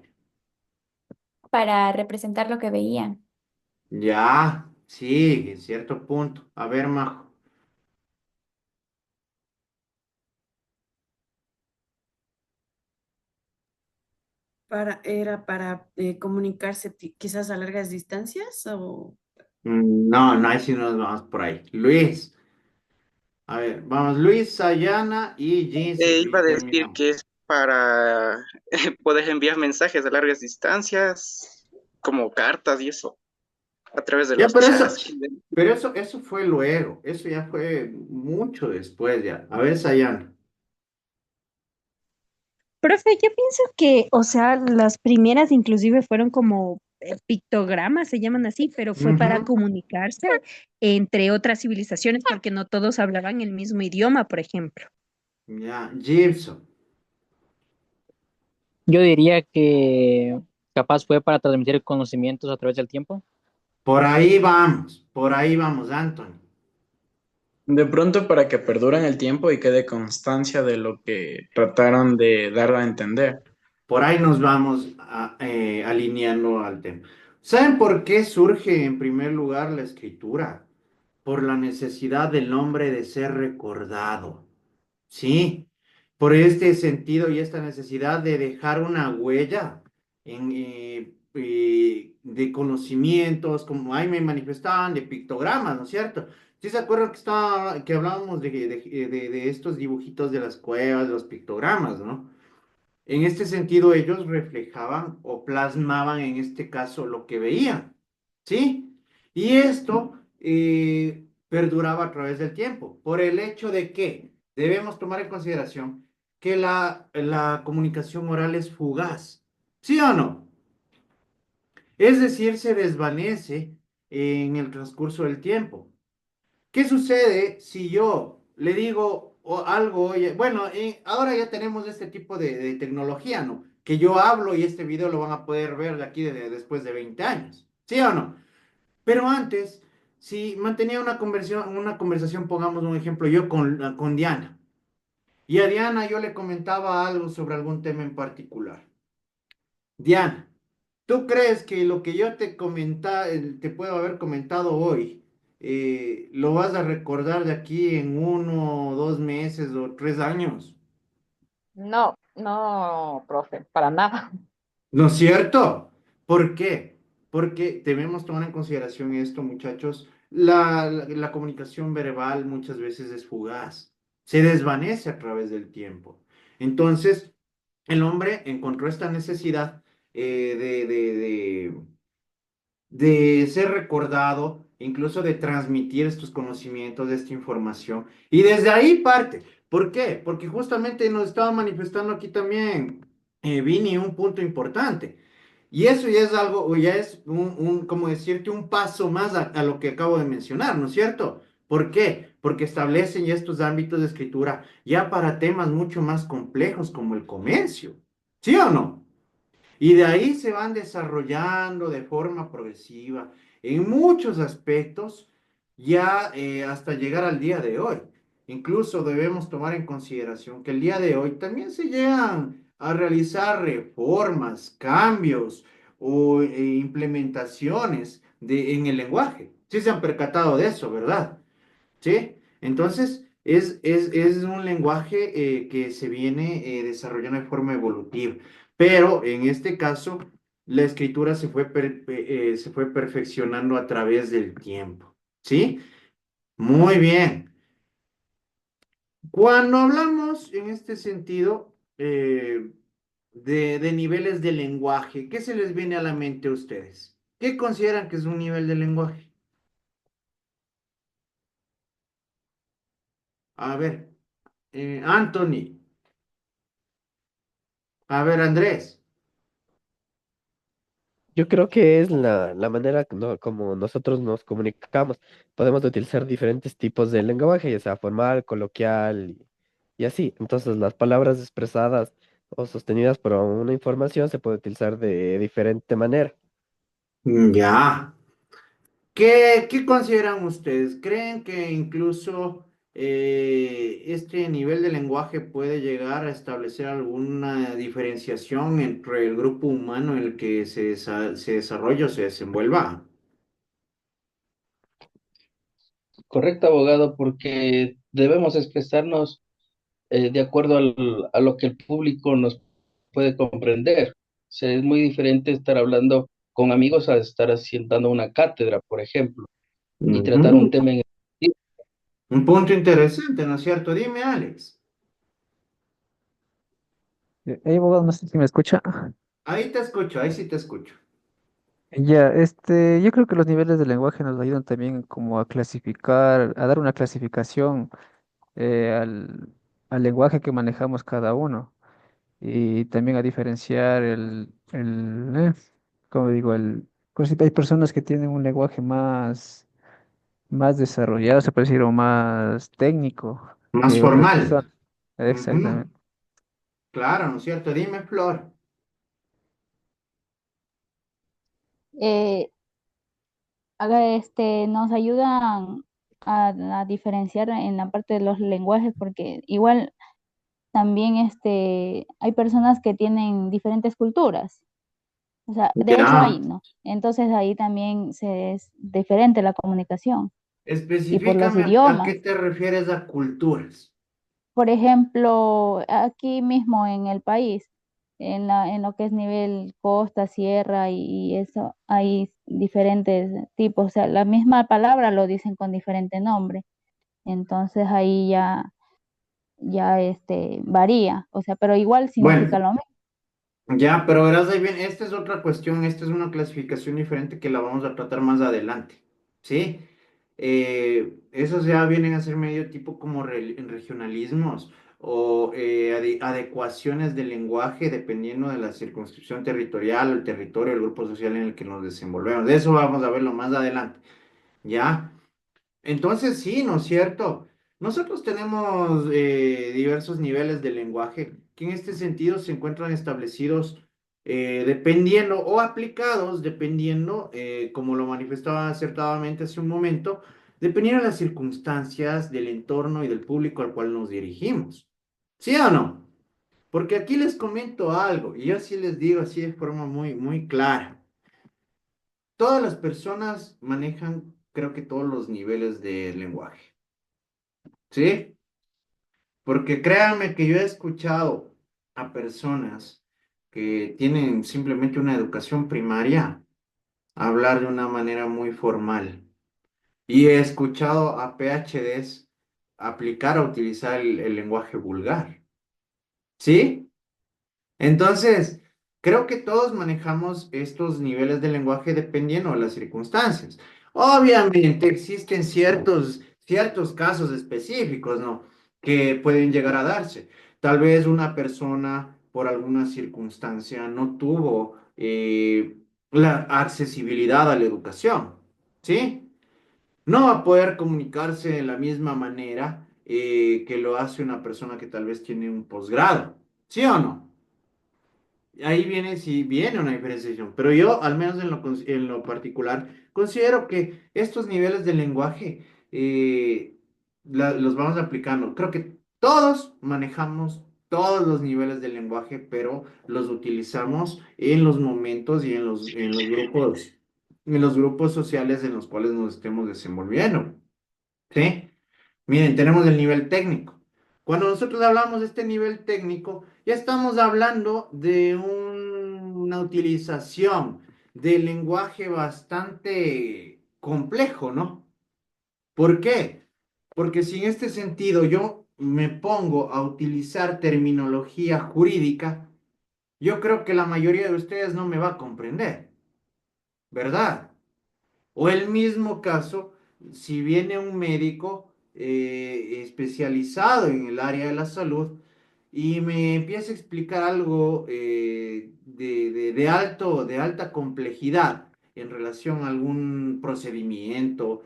Para representar lo que veían. Ya, sí, en cierto punto. A ver, Majo. Era para comunicarse quizás a largas distancias o... No, no, ahí sí nos vamos por ahí. Luis. A ver, vamos, Luis, Sayana y Jinsi. Iba a Y decir terminamos. que es para poder enviar mensajes a largas distancias, como cartas y eso, a través de Ya, los chats. pero eso fue luego. Eso ya fue mucho después ya. A ver, Sayana. Profe, yo pienso que, o sea, las primeras inclusive fueron como pictogramas, se llaman así, pero fue para Ujú. comunicarse entre otras civilizaciones porque no todos hablaban el mismo idioma, por ejemplo. Ya, Gibson. Yo diría que capaz fue para transmitir conocimientos a través del tiempo. Por ahí vamos, Anthony. De pronto para que perduren el tiempo y quede constancia de lo que trataron de dar a entender. Por ahí nos vamos alineando al tema. ¿Saben por qué surge en primer lugar la escritura? Por la necesidad del hombre de ser recordado. Sí, por este sentido y esta necesidad de dejar una huella de conocimientos, como ahí me manifestaban, de pictogramas, ¿no es cierto? ¿Sí se acuerdan que hablábamos de estos dibujitos de las cuevas, de los pictogramas, ¿no? En este sentido, ellos reflejaban o plasmaban en este caso lo que veían, ¿sí? Y esto perduraba a través del tiempo, por el hecho de que debemos tomar en consideración que la comunicación oral es fugaz, ¿sí o no? Es decir, se desvanece en el transcurso del tiempo. ¿Qué sucede si yo le digo algo, oye, bueno, ahora ya tenemos este tipo de tecnología, ¿no? Que yo hablo y este video lo van a poder ver de aquí después de 20 años, ¿sí o no? Pero antes, si mantenía una conversación, pongamos un ejemplo, yo con Diana, y a Diana yo le comentaba algo sobre algún tema en particular. Diana, ¿tú crees que lo que yo te puedo haber comentado hoy, lo vas a recordar de aquí en 1 o 2 meses o 3 años? No, no, profe, para nada. ¿No es cierto? ¿Por qué? Porque debemos tomar en consideración esto, muchachos. La comunicación verbal muchas veces es fugaz, se desvanece a través del tiempo. Entonces, el hombre encontró esta necesidad de ser recordado, incluso de transmitir estos conocimientos, de esta información. Y desde ahí parte. ¿Por qué? Porque justamente nos estaba manifestando aquí también, Vini, un punto importante. Y eso ya es algo, o ya es como decirte, un paso más a lo que acabo de mencionar, ¿no es cierto? ¿Por qué? Porque establecen ya estos ámbitos de escritura ya para temas mucho más complejos como el comercio. ¿Sí o no? Y de ahí se van desarrollando de forma progresiva en muchos aspectos, ya hasta llegar al día de hoy. Incluso debemos tomar en consideración que el día de hoy también se llegan a realizar reformas, cambios o implementaciones en el lenguaje. Sí se han percatado de eso, ¿verdad? ¿Sí? Entonces, Es un lenguaje que se viene desarrollando de forma evolutiva, pero en este caso la escritura se fue perfeccionando a través del tiempo, ¿sí? Muy bien. Cuando hablamos en este sentido de niveles de lenguaje, ¿qué se les viene a la mente a ustedes? ¿Qué consideran que es un nivel de lenguaje? A ver, Anthony, a ver, Andrés. Yo creo que es la manera como nosotros nos comunicamos. Podemos utilizar diferentes tipos de lenguaje, ya sea formal, coloquial y así. Entonces, las palabras expresadas o sostenidas por una información se puede utilizar de diferente manera. Ya. ¿Qué consideran ustedes? ¿Creen que incluso este nivel de lenguaje puede llegar a establecer alguna diferenciación entre el grupo humano en el que se desarrolla o se desenvuelva? Correcto, abogado, porque debemos expresarnos de acuerdo a lo que el público nos puede comprender. O sea, es muy diferente estar hablando con amigos a estar asientando una cátedra, por ejemplo, y tratar un Ujú. tema en Un punto interesante, ¿no es cierto? Dime, Alex. Abogado, no sé si me escucha. Ahí te escucho, ahí sí te escucho. Ya, yo creo que los niveles de lenguaje nos ayudan también como a clasificar, a dar una clasificación al lenguaje que manejamos cada uno y también a diferenciar como digo, pues sí, hay personas que tienen un lenguaje más desarrollado, se puede decir, o más técnico Más que otras formal. personas. Ujú. Exactamente. Claro, ¿no es cierto? Dime, Flor. Eh, nos ayudan a diferenciar en la parte de los lenguajes, porque igual también hay personas que tienen diferentes culturas. O sea, de eso Ya. hay, ¿no? Entonces ahí también es diferente la comunicación. Y por los Especifícame a qué idiomas. te refieres a culturas. Por ejemplo, aquí mismo en el país, en lo que es nivel costa, sierra y eso, hay diferentes tipos. O sea, la misma palabra lo dicen con diferente nombre. Entonces ahí ya varía. O sea, pero igual significa Bueno, lo mismo. ya, pero verás ahí bien, esta es otra cuestión, esta es una clasificación diferente que la vamos a tratar más adelante, ¿sí? Esos ya vienen a ser medio tipo como regionalismos o adecuaciones del lenguaje dependiendo de la circunscripción territorial, el territorio, el grupo social en el que nos desenvolvemos. De eso vamos a verlo más adelante, ¿ya? Entonces, sí, ¿no es cierto? Nosotros tenemos diversos niveles de lenguaje que en este sentido se encuentran establecidos dependiendo o aplicados dependiendo, como lo manifestaba acertadamente hace un momento, dependiendo de las circunstancias, del entorno y del público al cual nos dirigimos. ¿Sí o no? Porque aquí les comento algo y yo sí les digo así de forma muy, muy clara. Todas las personas manejan, creo que todos los niveles de lenguaje. ¿Sí? Porque créanme que yo he escuchado a personas que tienen simplemente una educación primaria hablar de una manera muy formal. Y he escuchado a PhDs aplicar a utilizar el lenguaje vulgar. ¿Sí? Entonces, creo que todos manejamos estos niveles de lenguaje dependiendo de las circunstancias. Obviamente existen ciertos casos específicos, ¿no? Que pueden llegar a darse. Tal vez una persona por alguna circunstancia no tuvo la accesibilidad a la educación, ¿sí? No va a poder comunicarse de la misma manera que lo hace una persona que tal vez tiene un posgrado, ¿sí o no? Ahí viene, sí, viene una diferenciación, pero yo, al menos en lo particular, considero que estos niveles de lenguaje los vamos aplicando. Creo que todos manejamos todos los niveles de lenguaje, pero los utilizamos en los momentos y en los grupos sociales en los cuales nos estemos desenvolviendo. ¿Sí? Miren, tenemos el nivel técnico. Cuando nosotros hablamos de este nivel técnico, ya estamos hablando de una utilización del lenguaje bastante complejo, ¿no? ¿Por qué? Porque si en este sentido yo me pongo a utilizar terminología jurídica, yo creo que la mayoría de ustedes no me va a comprender, ¿verdad? O el mismo caso, si viene un médico especializado en el área de la salud y me empieza a explicar algo de alta complejidad en relación a algún procedimiento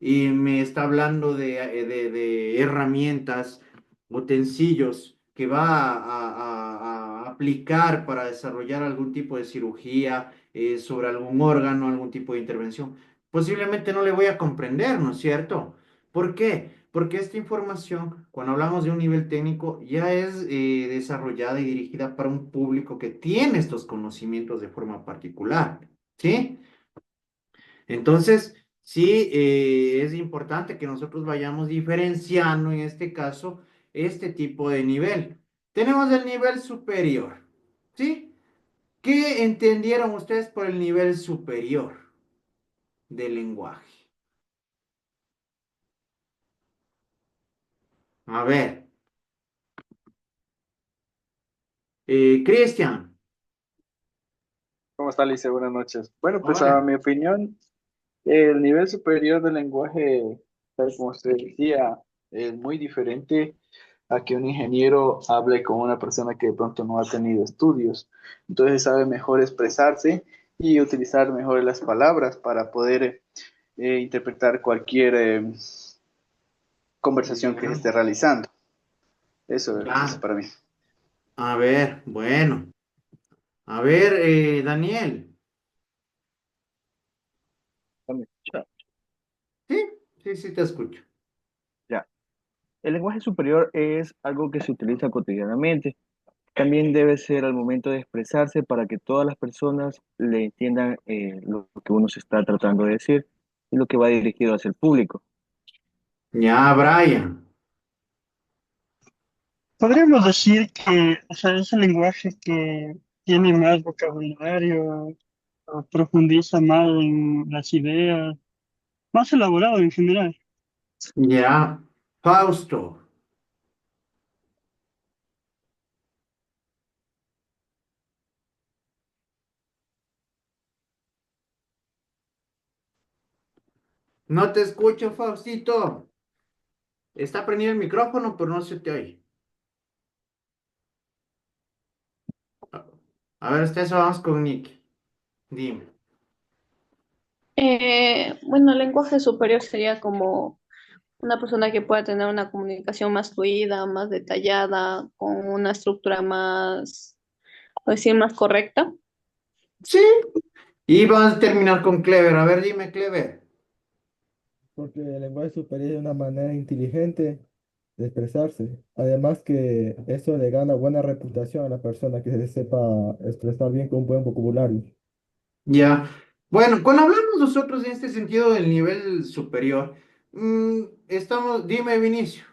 y me está hablando de herramientas, utensilios que va a aplicar para desarrollar algún tipo de cirugía sobre algún órgano, algún tipo de intervención. Posiblemente no le voy a comprender, ¿no es cierto? ¿Por qué? Porque esta información, cuando hablamos de un nivel técnico, ya es desarrollada y dirigida para un público que tiene estos conocimientos de forma particular, ¿sí? Entonces, sí, es importante que nosotros vayamos diferenciando en este caso este tipo de nivel. Tenemos el nivel superior, ¿sí? ¿Qué entendieron ustedes por el nivel superior del lenguaje? A ver, Cristian. ¿Cómo está, Alicia? Buenas noches. Bueno, pues a Hola. mi opinión, el nivel superior del lenguaje, tal como usted decía, es muy diferente a que un ingeniero hable con una persona que de pronto no ha tenido estudios. Entonces sabe mejor expresarse y utilizar mejor las palabras para poder interpretar cualquier conversación que se Ya, esté realizando. Eso ya. para mí. A ver, bueno. A ver, Daniel. ¿Me escucha? Sí, sí, sí, te escucho. Ya. El lenguaje superior es algo que se utiliza cotidianamente. También debe ser al momento de expresarse para que todas las personas le entiendan lo que uno se está tratando de decir y lo que va dirigido hacia el público. Ya, Brian. Podríamos decir que, o sea, es el lenguaje que tiene más vocabulario, o profundiza más en las ideas, más elaborado en general. Ya, Fausto. No te escucho, Faustito. Está prendido el micrófono, pero no se te oye. A ver, hasta eso vamos con Nick. Dime. Bueno, el lenguaje superior sería como una persona que pueda tener una comunicación más fluida, más detallada, con una estructura más, por decir, más correcta. Sí. Y vamos a terminar con Clever. A ver, dime, Clever. Porque el lenguaje superior es una manera inteligente de expresarse. Además que eso le gana buena reputación a la persona que se sepa expresar bien con un buen vocabulario. Ya. Bueno, cuando hablamos nosotros en este sentido del nivel superior, dime, Vinicio.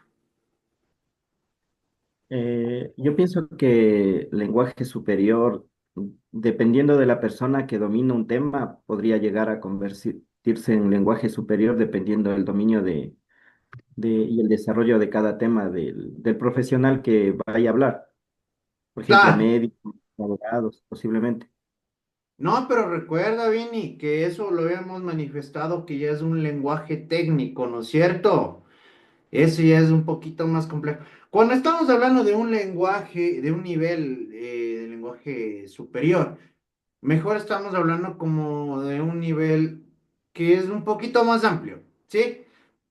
Yo pienso que lenguaje superior, dependiendo de la persona que domina un tema, podría llegar a convertirse en lenguaje superior dependiendo del dominio y el desarrollo de cada tema del profesional que vaya a hablar. Por ejemplo, Claro. médicos, abogados, posiblemente. No, pero recuerda, Vini, que eso lo hemos manifestado que ya es un lenguaje técnico, ¿no es cierto? Eso ya es un poquito más complejo. Cuando estamos hablando de un lenguaje, de un nivel de lenguaje superior, mejor estamos hablando como de un nivel que es un poquito más amplio, ¿sí?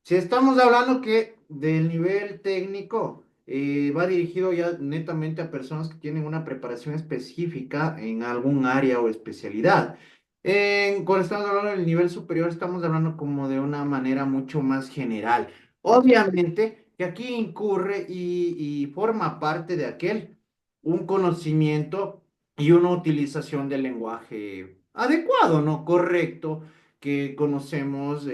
Si estamos hablando que del nivel técnico va dirigido ya netamente a personas que tienen una preparación específica en algún área o especialidad. Cuando estamos hablando del nivel superior, estamos hablando como de una manera mucho más general. Obviamente que aquí incurre y forma parte de aquel un conocimiento y una utilización del lenguaje adecuado, ¿no? Correcto, que conocemos,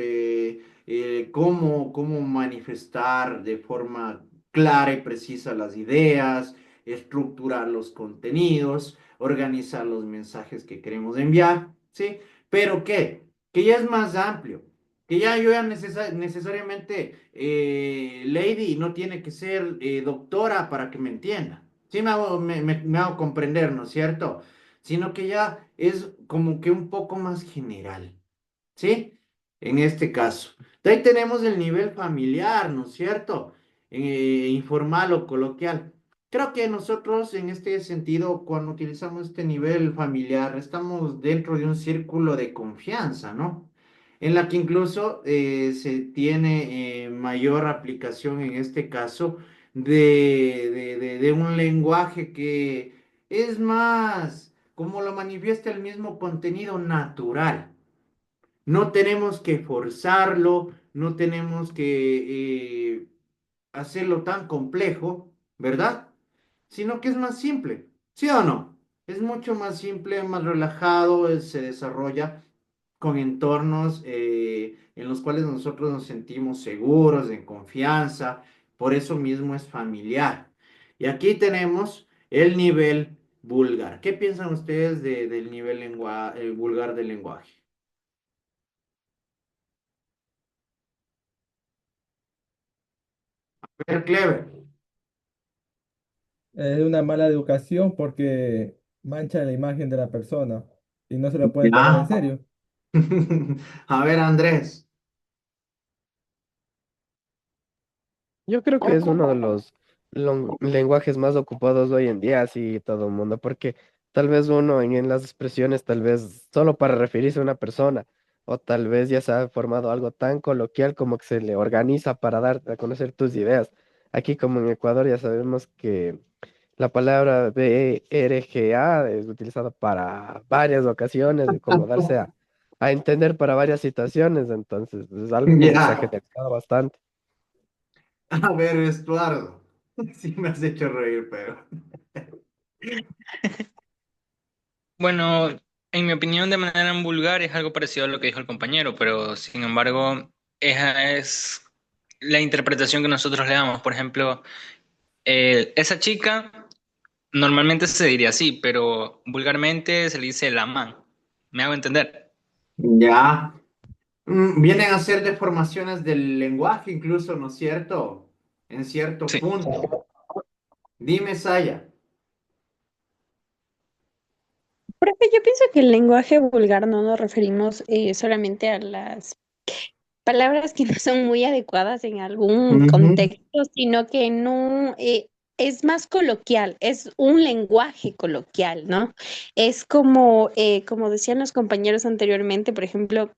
cómo manifestar de forma clara y precisa las ideas, estructurar los contenidos, organizar los mensajes que queremos enviar, ¿sí? Pero ¿qué? Que ya es más amplio, que ya yo ya necesariamente, Lady no tiene que ser doctora para que me entienda. Sí me hago comprender, ¿no es cierto? Sino que ya es como que un poco más general, ¿sí? En este caso. De ahí tenemos el nivel familiar, ¿no es cierto? Informal o coloquial. Creo que nosotros en este sentido, cuando utilizamos este nivel familiar, estamos dentro de un círculo de confianza, ¿no? En la que incluso se tiene mayor aplicación en este caso de un lenguaje que es más, como lo manifiesta el mismo contenido, natural. No tenemos que forzarlo, no tenemos que hacerlo tan complejo, ¿verdad? Sino que es más simple, ¿sí o no? Es mucho más simple, más relajado, se desarrolla con entornos en los cuales nosotros nos sentimos seguros, en confianza, por eso mismo es familiar. Y aquí tenemos el nivel vulgar. ¿Qué piensan ustedes del nivel vulgar del lenguaje? Ver, Clever. Es una mala educación porque mancha la imagen de la persona y no se lo pueden tomar en Ya. serio. A ver, Andrés. Yo creo que es uno de los lenguajes más ocupados hoy en día, así todo el mundo, porque tal vez uno en las expresiones, tal vez solo para referirse a una persona, o tal vez ya se ha formado algo tan coloquial como que se le organiza para dar a conocer tus ideas. Aquí como en Ecuador ya sabemos que la palabra BRGA es utilizada para varias ocasiones, y como darse a entender para varias situaciones, entonces es algo como que se ha Ya. generalizado bastante. A ver, Estuardo. Sí me has hecho reír, pero. Bueno, en mi opinión, de manera vulgar es algo parecido a lo que dijo el compañero, pero sin embargo, esa es la interpretación que nosotros le damos. Por ejemplo, esa chica normalmente se diría así, pero vulgarmente se le dice la man. ¿Me hago entender? Ya. Vienen a ser deformaciones del lenguaje, incluso, ¿no es cierto? En cierto Sí. punto. Dime, Saya. Profe, yo pienso que el lenguaje vulgar no nos referimos solamente a las palabras que no son muy adecuadas en algún Ujú. contexto, sino que no es más coloquial, es un lenguaje coloquial, ¿no? Es como, como decían los compañeros anteriormente, por ejemplo,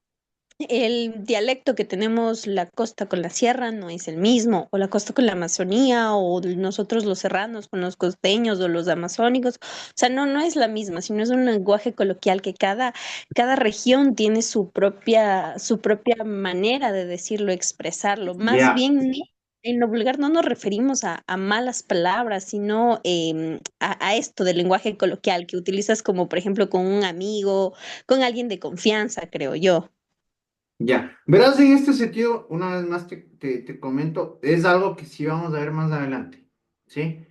el dialecto que tenemos la costa con la sierra no es el mismo, o la costa con la Amazonía, o nosotros los serranos con los costeños o los amazónicos. O sea, no, no es la misma, sino es un lenguaje coloquial que cada región tiene su propia manera de decirlo, expresarlo. Más Ya. bien, en lo vulgar no nos referimos a malas palabras, sino a esto del lenguaje coloquial que utilizas como, por ejemplo, con un amigo, con alguien de confianza, creo yo. Ya. Verás, en este sentido, una vez más te comento, es algo que sí vamos a ver más adelante. ¿Sí?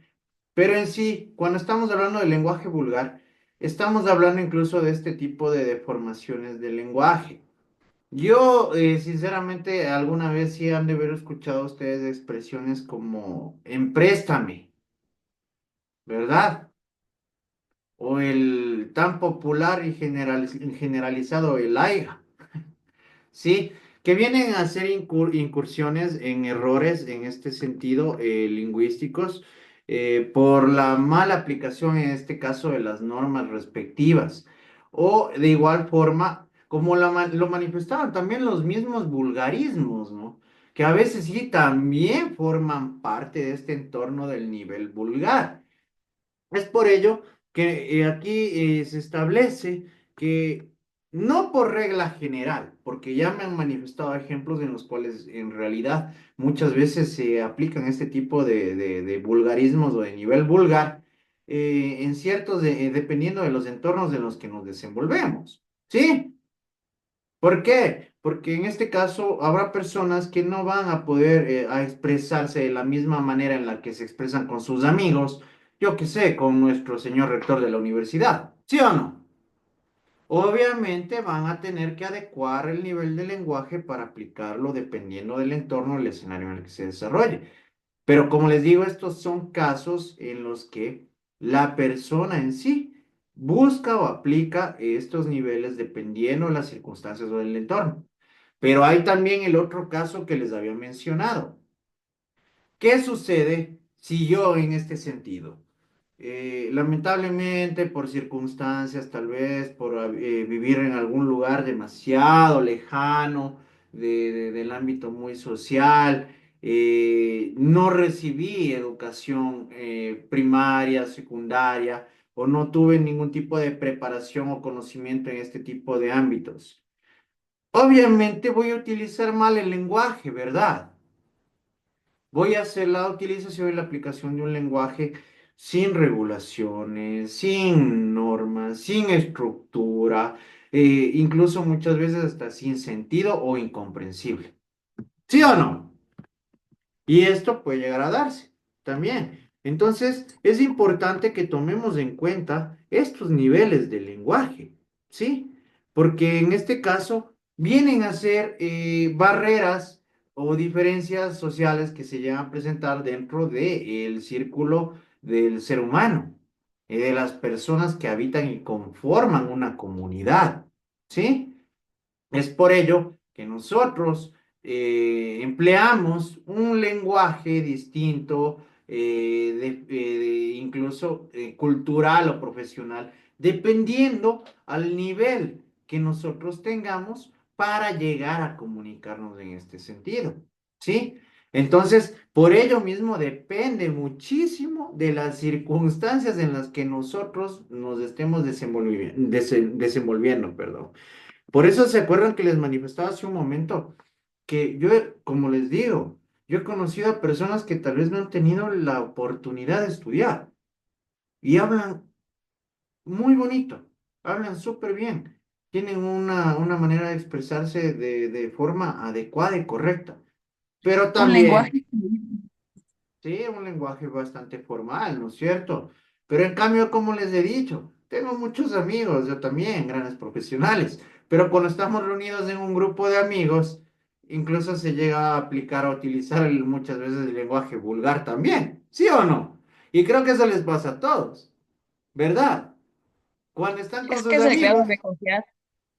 Pero en sí, cuando estamos hablando del lenguaje vulgar, estamos hablando incluso de este tipo de deformaciones del lenguaje. Yo, sinceramente, alguna vez sí han de haber escuchado ustedes expresiones como empréstame, ¿verdad? O el tan popular y generalizado el aiga. Sí, que vienen a hacer incursiones en errores en este sentido lingüísticos por la mala aplicación en este caso de las normas respectivas. O de igual forma, como lo manifestaban también los mismos vulgarismos, ¿no? Que a veces sí también forman parte de este entorno del nivel vulgar. Es por ello que aquí se establece que no por regla general, porque ya me han manifestado ejemplos en los cuales en realidad muchas veces se aplican este tipo de vulgarismos o de nivel vulgar en ciertos, dependiendo de los entornos en los que nos desenvolvemos. ¿Sí? ¿Por qué? porque en este caso habrá personas que no van a poder a expresarse de la misma manera en la que se expresan con sus amigos, yo qué sé, con nuestro señor rector de la universidad, ¿sí o no? Obviamente van a tener que adecuar el nivel de lenguaje para aplicarlo dependiendo del entorno, el escenario en el que se desarrolle. Pero como les digo, estos son casos en los que la persona en sí busca o aplica estos niveles dependiendo de las circunstancias o del entorno. Pero hay también el otro caso que les había mencionado. ¿Qué sucede si yo en este sentido? Lamentablemente, por circunstancias, tal vez por vivir en algún lugar demasiado lejano del ámbito muy social, no recibí educación primaria, secundaria, o no tuve ningún tipo de preparación o conocimiento en este tipo de ámbitos. Obviamente voy a utilizar mal el lenguaje, ¿verdad? Voy a hacer la utilización y la aplicación de un lenguaje sin regulaciones, sin normas, sin estructura, incluso muchas veces hasta sin sentido o incomprensible. ¿Sí o no? Y esto puede llegar a darse también. Entonces, es importante que tomemos en cuenta estos niveles de lenguaje, ¿sí? Porque en este caso vienen a ser barreras o diferencias sociales que se llegan a presentar dentro del círculo del ser humano, de las personas que habitan y conforman una comunidad, ¿sí? Es por ello que nosotros empleamos un lenguaje distinto, incluso cultural o profesional, dependiendo al nivel que nosotros tengamos para llegar a comunicarnos en este sentido. ¿Sí? Entonces, por ello mismo depende muchísimo de las circunstancias en las que nosotros nos estemos desenvolviendo, perdón. Por eso se acuerdan que les manifestaba hace un momento que yo, como les digo, yo he conocido a personas que tal vez no han tenido la oportunidad de estudiar y hablan muy bonito, hablan súper bien, tienen una manera de expresarse de forma adecuada y correcta, pero Un también lenguaje. sí, un lenguaje bastante formal, ¿no es cierto? Pero en cambio, como les he dicho, tengo muchos amigos, yo también, grandes profesionales, pero cuando estamos reunidos en un grupo de amigos, incluso se llega a aplicar, a utilizar muchas veces el lenguaje vulgar también, ¿sí o no? Y creo que eso les pasa a todos, ¿verdad? Cuando están con Es que sus es el grado amigos, de confianza.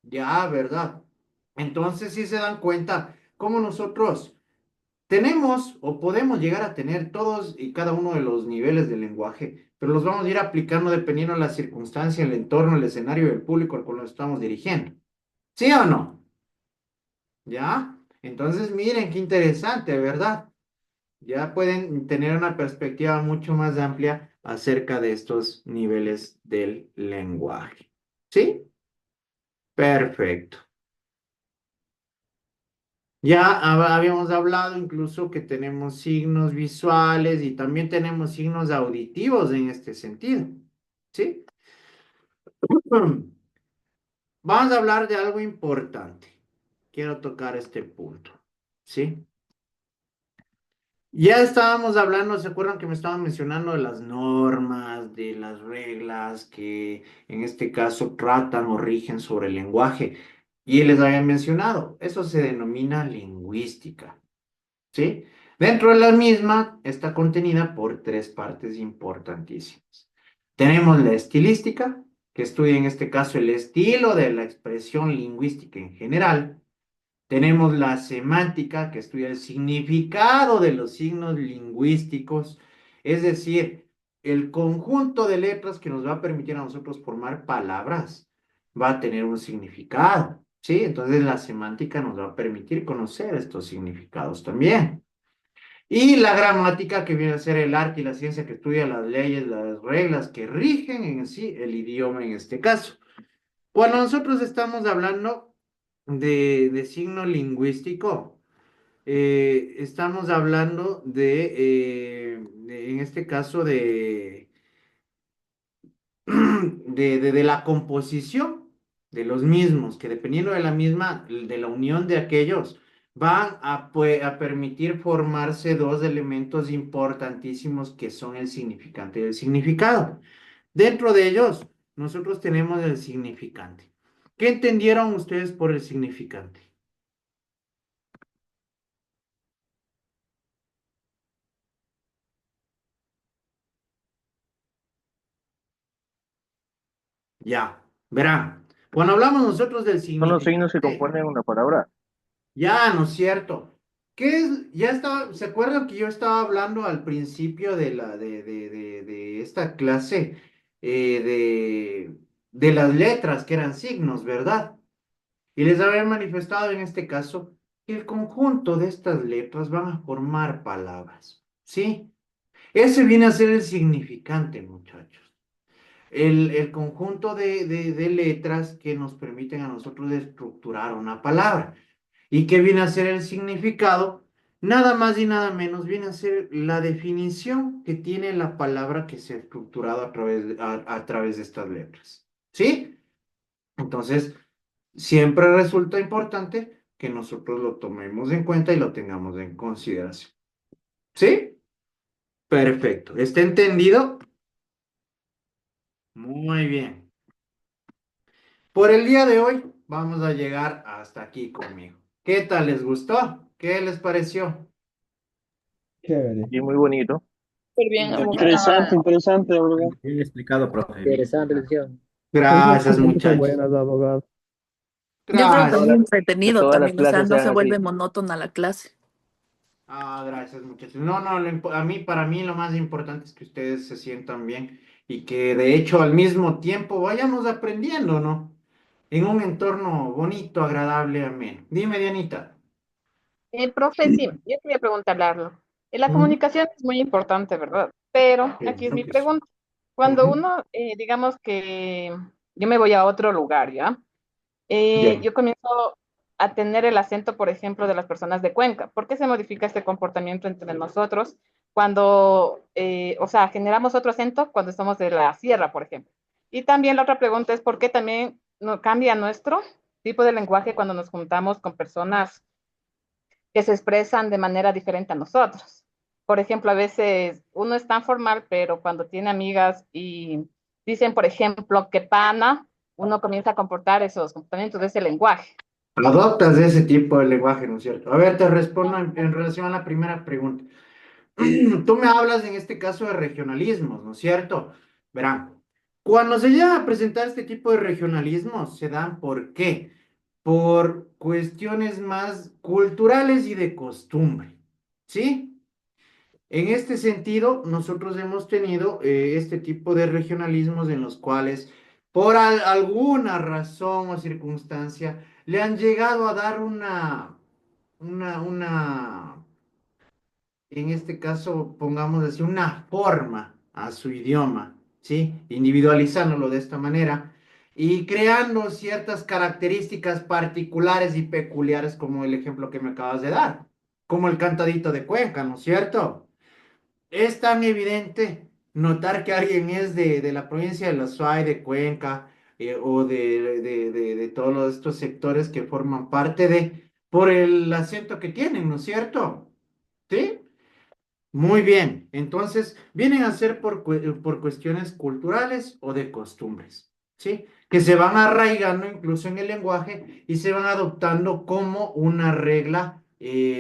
ya, ¿verdad? Entonces sí se dan cuenta cómo nosotros tenemos o podemos llegar a tener todos y cada uno de los niveles de lenguaje, pero los vamos a ir aplicando dependiendo de la circunstancia, el entorno, el escenario y el público al cual nos estamos dirigiendo. ¿Sí o no? ¿Ya? Entonces, miren qué interesante, ¿verdad? Ya pueden tener una perspectiva mucho más amplia acerca de estos niveles del lenguaje. ¿Sí? Perfecto. Ya habíamos hablado incluso que tenemos signos visuales y también tenemos signos auditivos en este sentido. ¿Sí? Vamos a hablar de algo importante. Quiero tocar este punto. ¿Sí? Ya estábamos hablando, ¿se acuerdan que me estaban mencionando de las normas, de las reglas que en este caso tratan o rigen sobre el lenguaje? Y les había mencionado, eso se denomina lingüística. ¿Sí? Dentro de la misma está contenida por tres partes importantísimas. Tenemos la estilística, que estudia en este caso el estilo de la expresión lingüística en general. Tenemos la semántica, que estudia el significado de los signos lingüísticos, es decir, el conjunto de letras que nos va a permitir a nosotros formar palabras va a tener un significado, ¿sí? Entonces la semántica nos va a permitir conocer estos significados también. Y la gramática, que viene a ser el arte y la ciencia que estudia las leyes, las reglas que rigen en sí el idioma en este caso. Cuando nosotros estamos hablando de signo lingüístico, estamos hablando en este caso, de la composición de los mismos, que dependiendo de la misma, de la unión de aquellos, van a permitir formarse dos elementos importantísimos que son el significante y el significado. Dentro de ellos, nosotros tenemos el significante. ¿Qué entendieron ustedes por el significante? Ya, verán, cuando hablamos nosotros del Son los signos que significante, componen una palabra. ya, ¿no es cierto? ¿Qué es? Ya estaba, ¿se acuerdan que yo estaba hablando al principio de esta clase de las letras que eran signos, ¿verdad? Y les había manifestado en este caso que el conjunto de estas letras van a formar palabras, ¿sí? Ese viene a ser el significante, muchachos. El conjunto de letras que nos permiten a nosotros estructurar una palabra. ¿Y qué viene a ser el significado? Nada más y nada menos viene a ser la definición que tiene la palabra que se ha estructurado a través de estas letras. ¿Sí? Entonces, siempre resulta importante que nosotros lo tomemos en cuenta y lo tengamos en consideración. ¿Sí? Perfecto. ¿Está entendido? Muy bien. Por el día de hoy vamos a llegar hasta aquí conmigo. ¿Qué tal les gustó? ¿Qué les pareció? Chévere. Y muy bonito. Súper bien, abogado. Interesante, interesante, ¿verdad? Bien explicado, profe. Bien Interesante explicado. lección. Esas Gracias, preguntas son muchachos. buenas, abogado. Yo creo que Gracias. muy Que entretenido todas las también, o sea, clases no sean se vuelve así. monótona la clase. Ah, gracias, muchachos. No, no, para mí lo más importante es que ustedes se sientan bien y que de hecho al mismo tiempo vayamos aprendiendo, ¿no? En un entorno bonito, agradable, ameno. Dime, Dianita. Profe, sí, yo quería preguntarle algo. La Ujú. comunicación es muy importante, ¿verdad? Pero aquí es Pienso mi que sí. pregunta. Cuando Ujú. uno, digamos que yo me voy a otro lugar, ¿ya? Ya. Yo comienzo a tener el acento, por ejemplo, de las personas de Cuenca. ¿Por qué se modifica este comportamiento entre nosotros cuando, o sea, generamos otro acento cuando somos de la sierra, por ejemplo? Y también la otra pregunta es por qué también no cambia nuestro tipo de lenguaje cuando nos juntamos con personas que se expresan de manera diferente a nosotros. Por ejemplo, a veces uno es tan formal, pero cuando tiene amigas y dicen, por ejemplo, que pana, uno comienza a comportar esos comportamientos de ese lenguaje. Adoptas ese tipo de lenguaje, ¿no es cierto? A ver, te respondo en relación a la primera pregunta. Tú me hablas en este caso de regionalismos, ¿no es cierto? Verán, cuando se llega a presentar este tipo de regionalismos, se dan ¿por qué? Por cuestiones más culturales y de costumbre, ¿sí? En este sentido, nosotros hemos tenido este tipo de regionalismos en los cuales, por alguna razón o circunstancia, le han llegado a dar una en este caso, pongamos así, una forma a su idioma, ¿sí? Individualizándolo de esta manera y creando ciertas características particulares y peculiares, como el ejemplo que me acabas de dar, como el cantadito de Cuenca, ¿no es cierto? Es tan evidente notar que alguien es de la provincia de La Suay, de Cuenca, o de todos estos sectores que forman parte por el acento que tienen, ¿no es cierto? ¿Sí? Muy bien, entonces vienen a ser por cuestiones culturales o de costumbres, ¿sí? Que se van arraigando incluso en el lenguaje y se van adoptando como una regla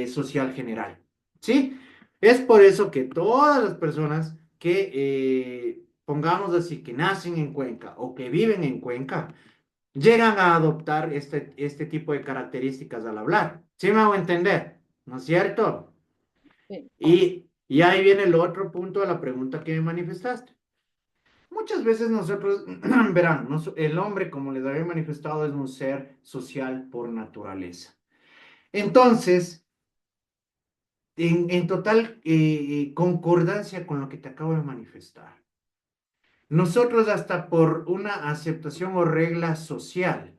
social general, ¿sí? Es por eso que todas las personas que, pongamos así, que nacen en Cuenca o que viven en Cuenca, llegan a adoptar este tipo de características al hablar, ¿sí me hago entender? ¿No es cierto? Sí. Y ahí viene el otro punto de la pregunta que me manifestaste. Muchas veces nosotros, verán, el hombre, como les había manifestado, es un ser social por naturaleza. Entonces, en total concordancia con lo que te acabo de manifestar, nosotros hasta por una aceptación o regla social,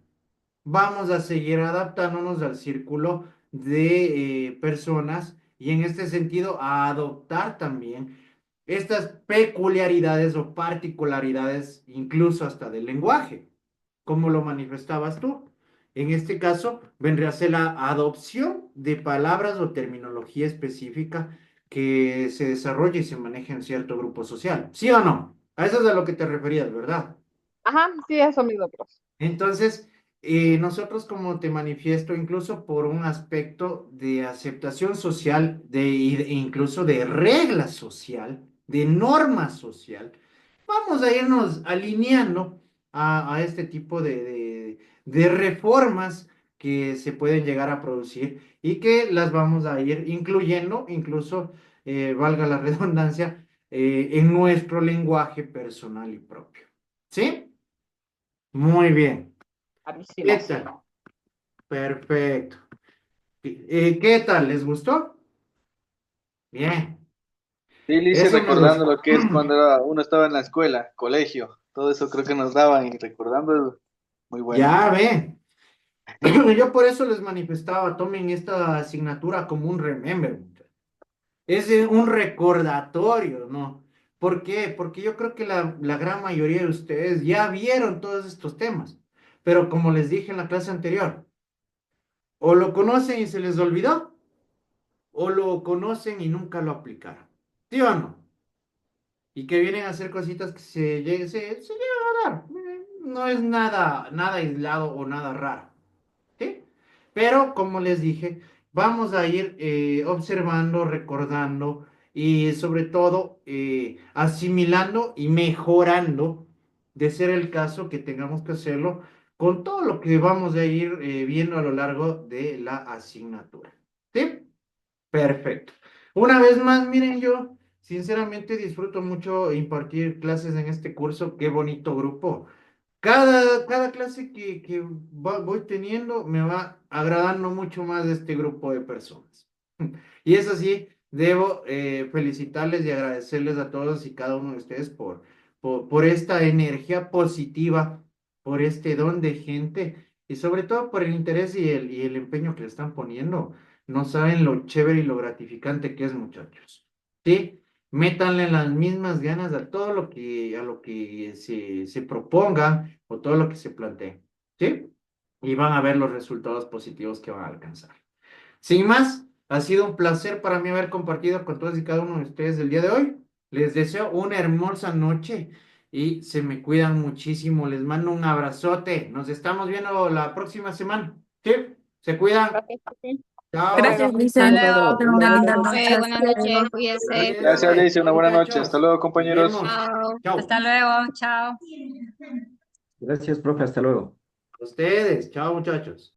vamos a seguir adaptándonos al círculo de personas y en este sentido a adoptar también estas peculiaridades o particularidades, incluso hasta del lenguaje. como lo manifestabas tú. En este caso, vendría a ser la adopción de palabras o terminología específica que se desarrolle y se maneje en cierto grupo social. ¿Sí o no? A eso es a lo que te referías, ¿verdad? Ajá, sí, eso mismo, profe. Entonces, nosotros como te manifiesto, incluso por un aspecto de aceptación social, e incluso de regla social, de norma social, vamos a irnos alineando a este tipo de reformas que se pueden llegar a producir y que las vamos a ir incluyendo, incluso, valga la redundancia, en nuestro lenguaje personal y propio. ¿Sí? Muy bien. ¿Qué Bravísimos. tal? Perfecto. ¿Qué tal? ¿Les gustó? Bien. Sí, le hice Eso nos... recordando lo que es cuando uno estaba en la escuela, colegio. Todo eso creo que nos daban y recordando, muy bueno. Ya ven. Yo por eso les manifestaba, tomen esta asignatura como un remember. Es un recordatorio, ¿no? ¿Por qué? Porque yo creo que la gran mayoría de ustedes ya vieron todos estos temas. Pero como les dije en la clase anterior, o lo conocen y se les olvidó, o lo conocen y nunca lo aplicaron. ¿Sí o no? Y que vienen a hacer cositas que se llegan a dar. No es nada aislado o nada raro. ¿Sí? Pero como les dije, vamos a ir observando, recordando y sobre todo asimilando y mejorando, de ser el caso que tengamos que hacerlo, con todo lo que vamos a ir viendo a lo largo de la asignatura. ¿Sí? Perfecto. Una vez más, miren, yo sinceramente disfruto mucho impartir clases en este curso. Qué bonito grupo. Cada clase que voy teniendo me va agradando mucho más este grupo de personas. Y eso sí, debo felicitarles y agradecerles a todos y cada uno de ustedes por esta energía positiva, por este don de gente y sobre todo por el interés y el empeño que le están poniendo. No saben lo chévere y lo gratificante que es, muchachos. ¿Sí? Métanle las mismas ganas a lo que se proponga o todo lo que se plantee, ¿sí? Y van a ver los resultados positivos que van a alcanzar. Sin más, ha sido un placer para mí haber compartido con todos y cada uno de ustedes el día de hoy. Les deseo una hermosa noche y se me cuidan muchísimo. Les mando un abrazote. Nos estamos viendo la próxima semana. ¿Sí? Se cuidan. Hasta Chao. luego. Gracias, Lisa. Luego, Tengan una linda noche. buenas Hasta noches, luego. cuídense. Gracias, Cuídense. Alicia. Una Chao, buena noche. Hasta muchachos. luego, Nos compañeros. vemos. Chao. Chao. Hasta luego. Chao. Gracias, profe, hasta luego. Ustedes. Chao, muchachos.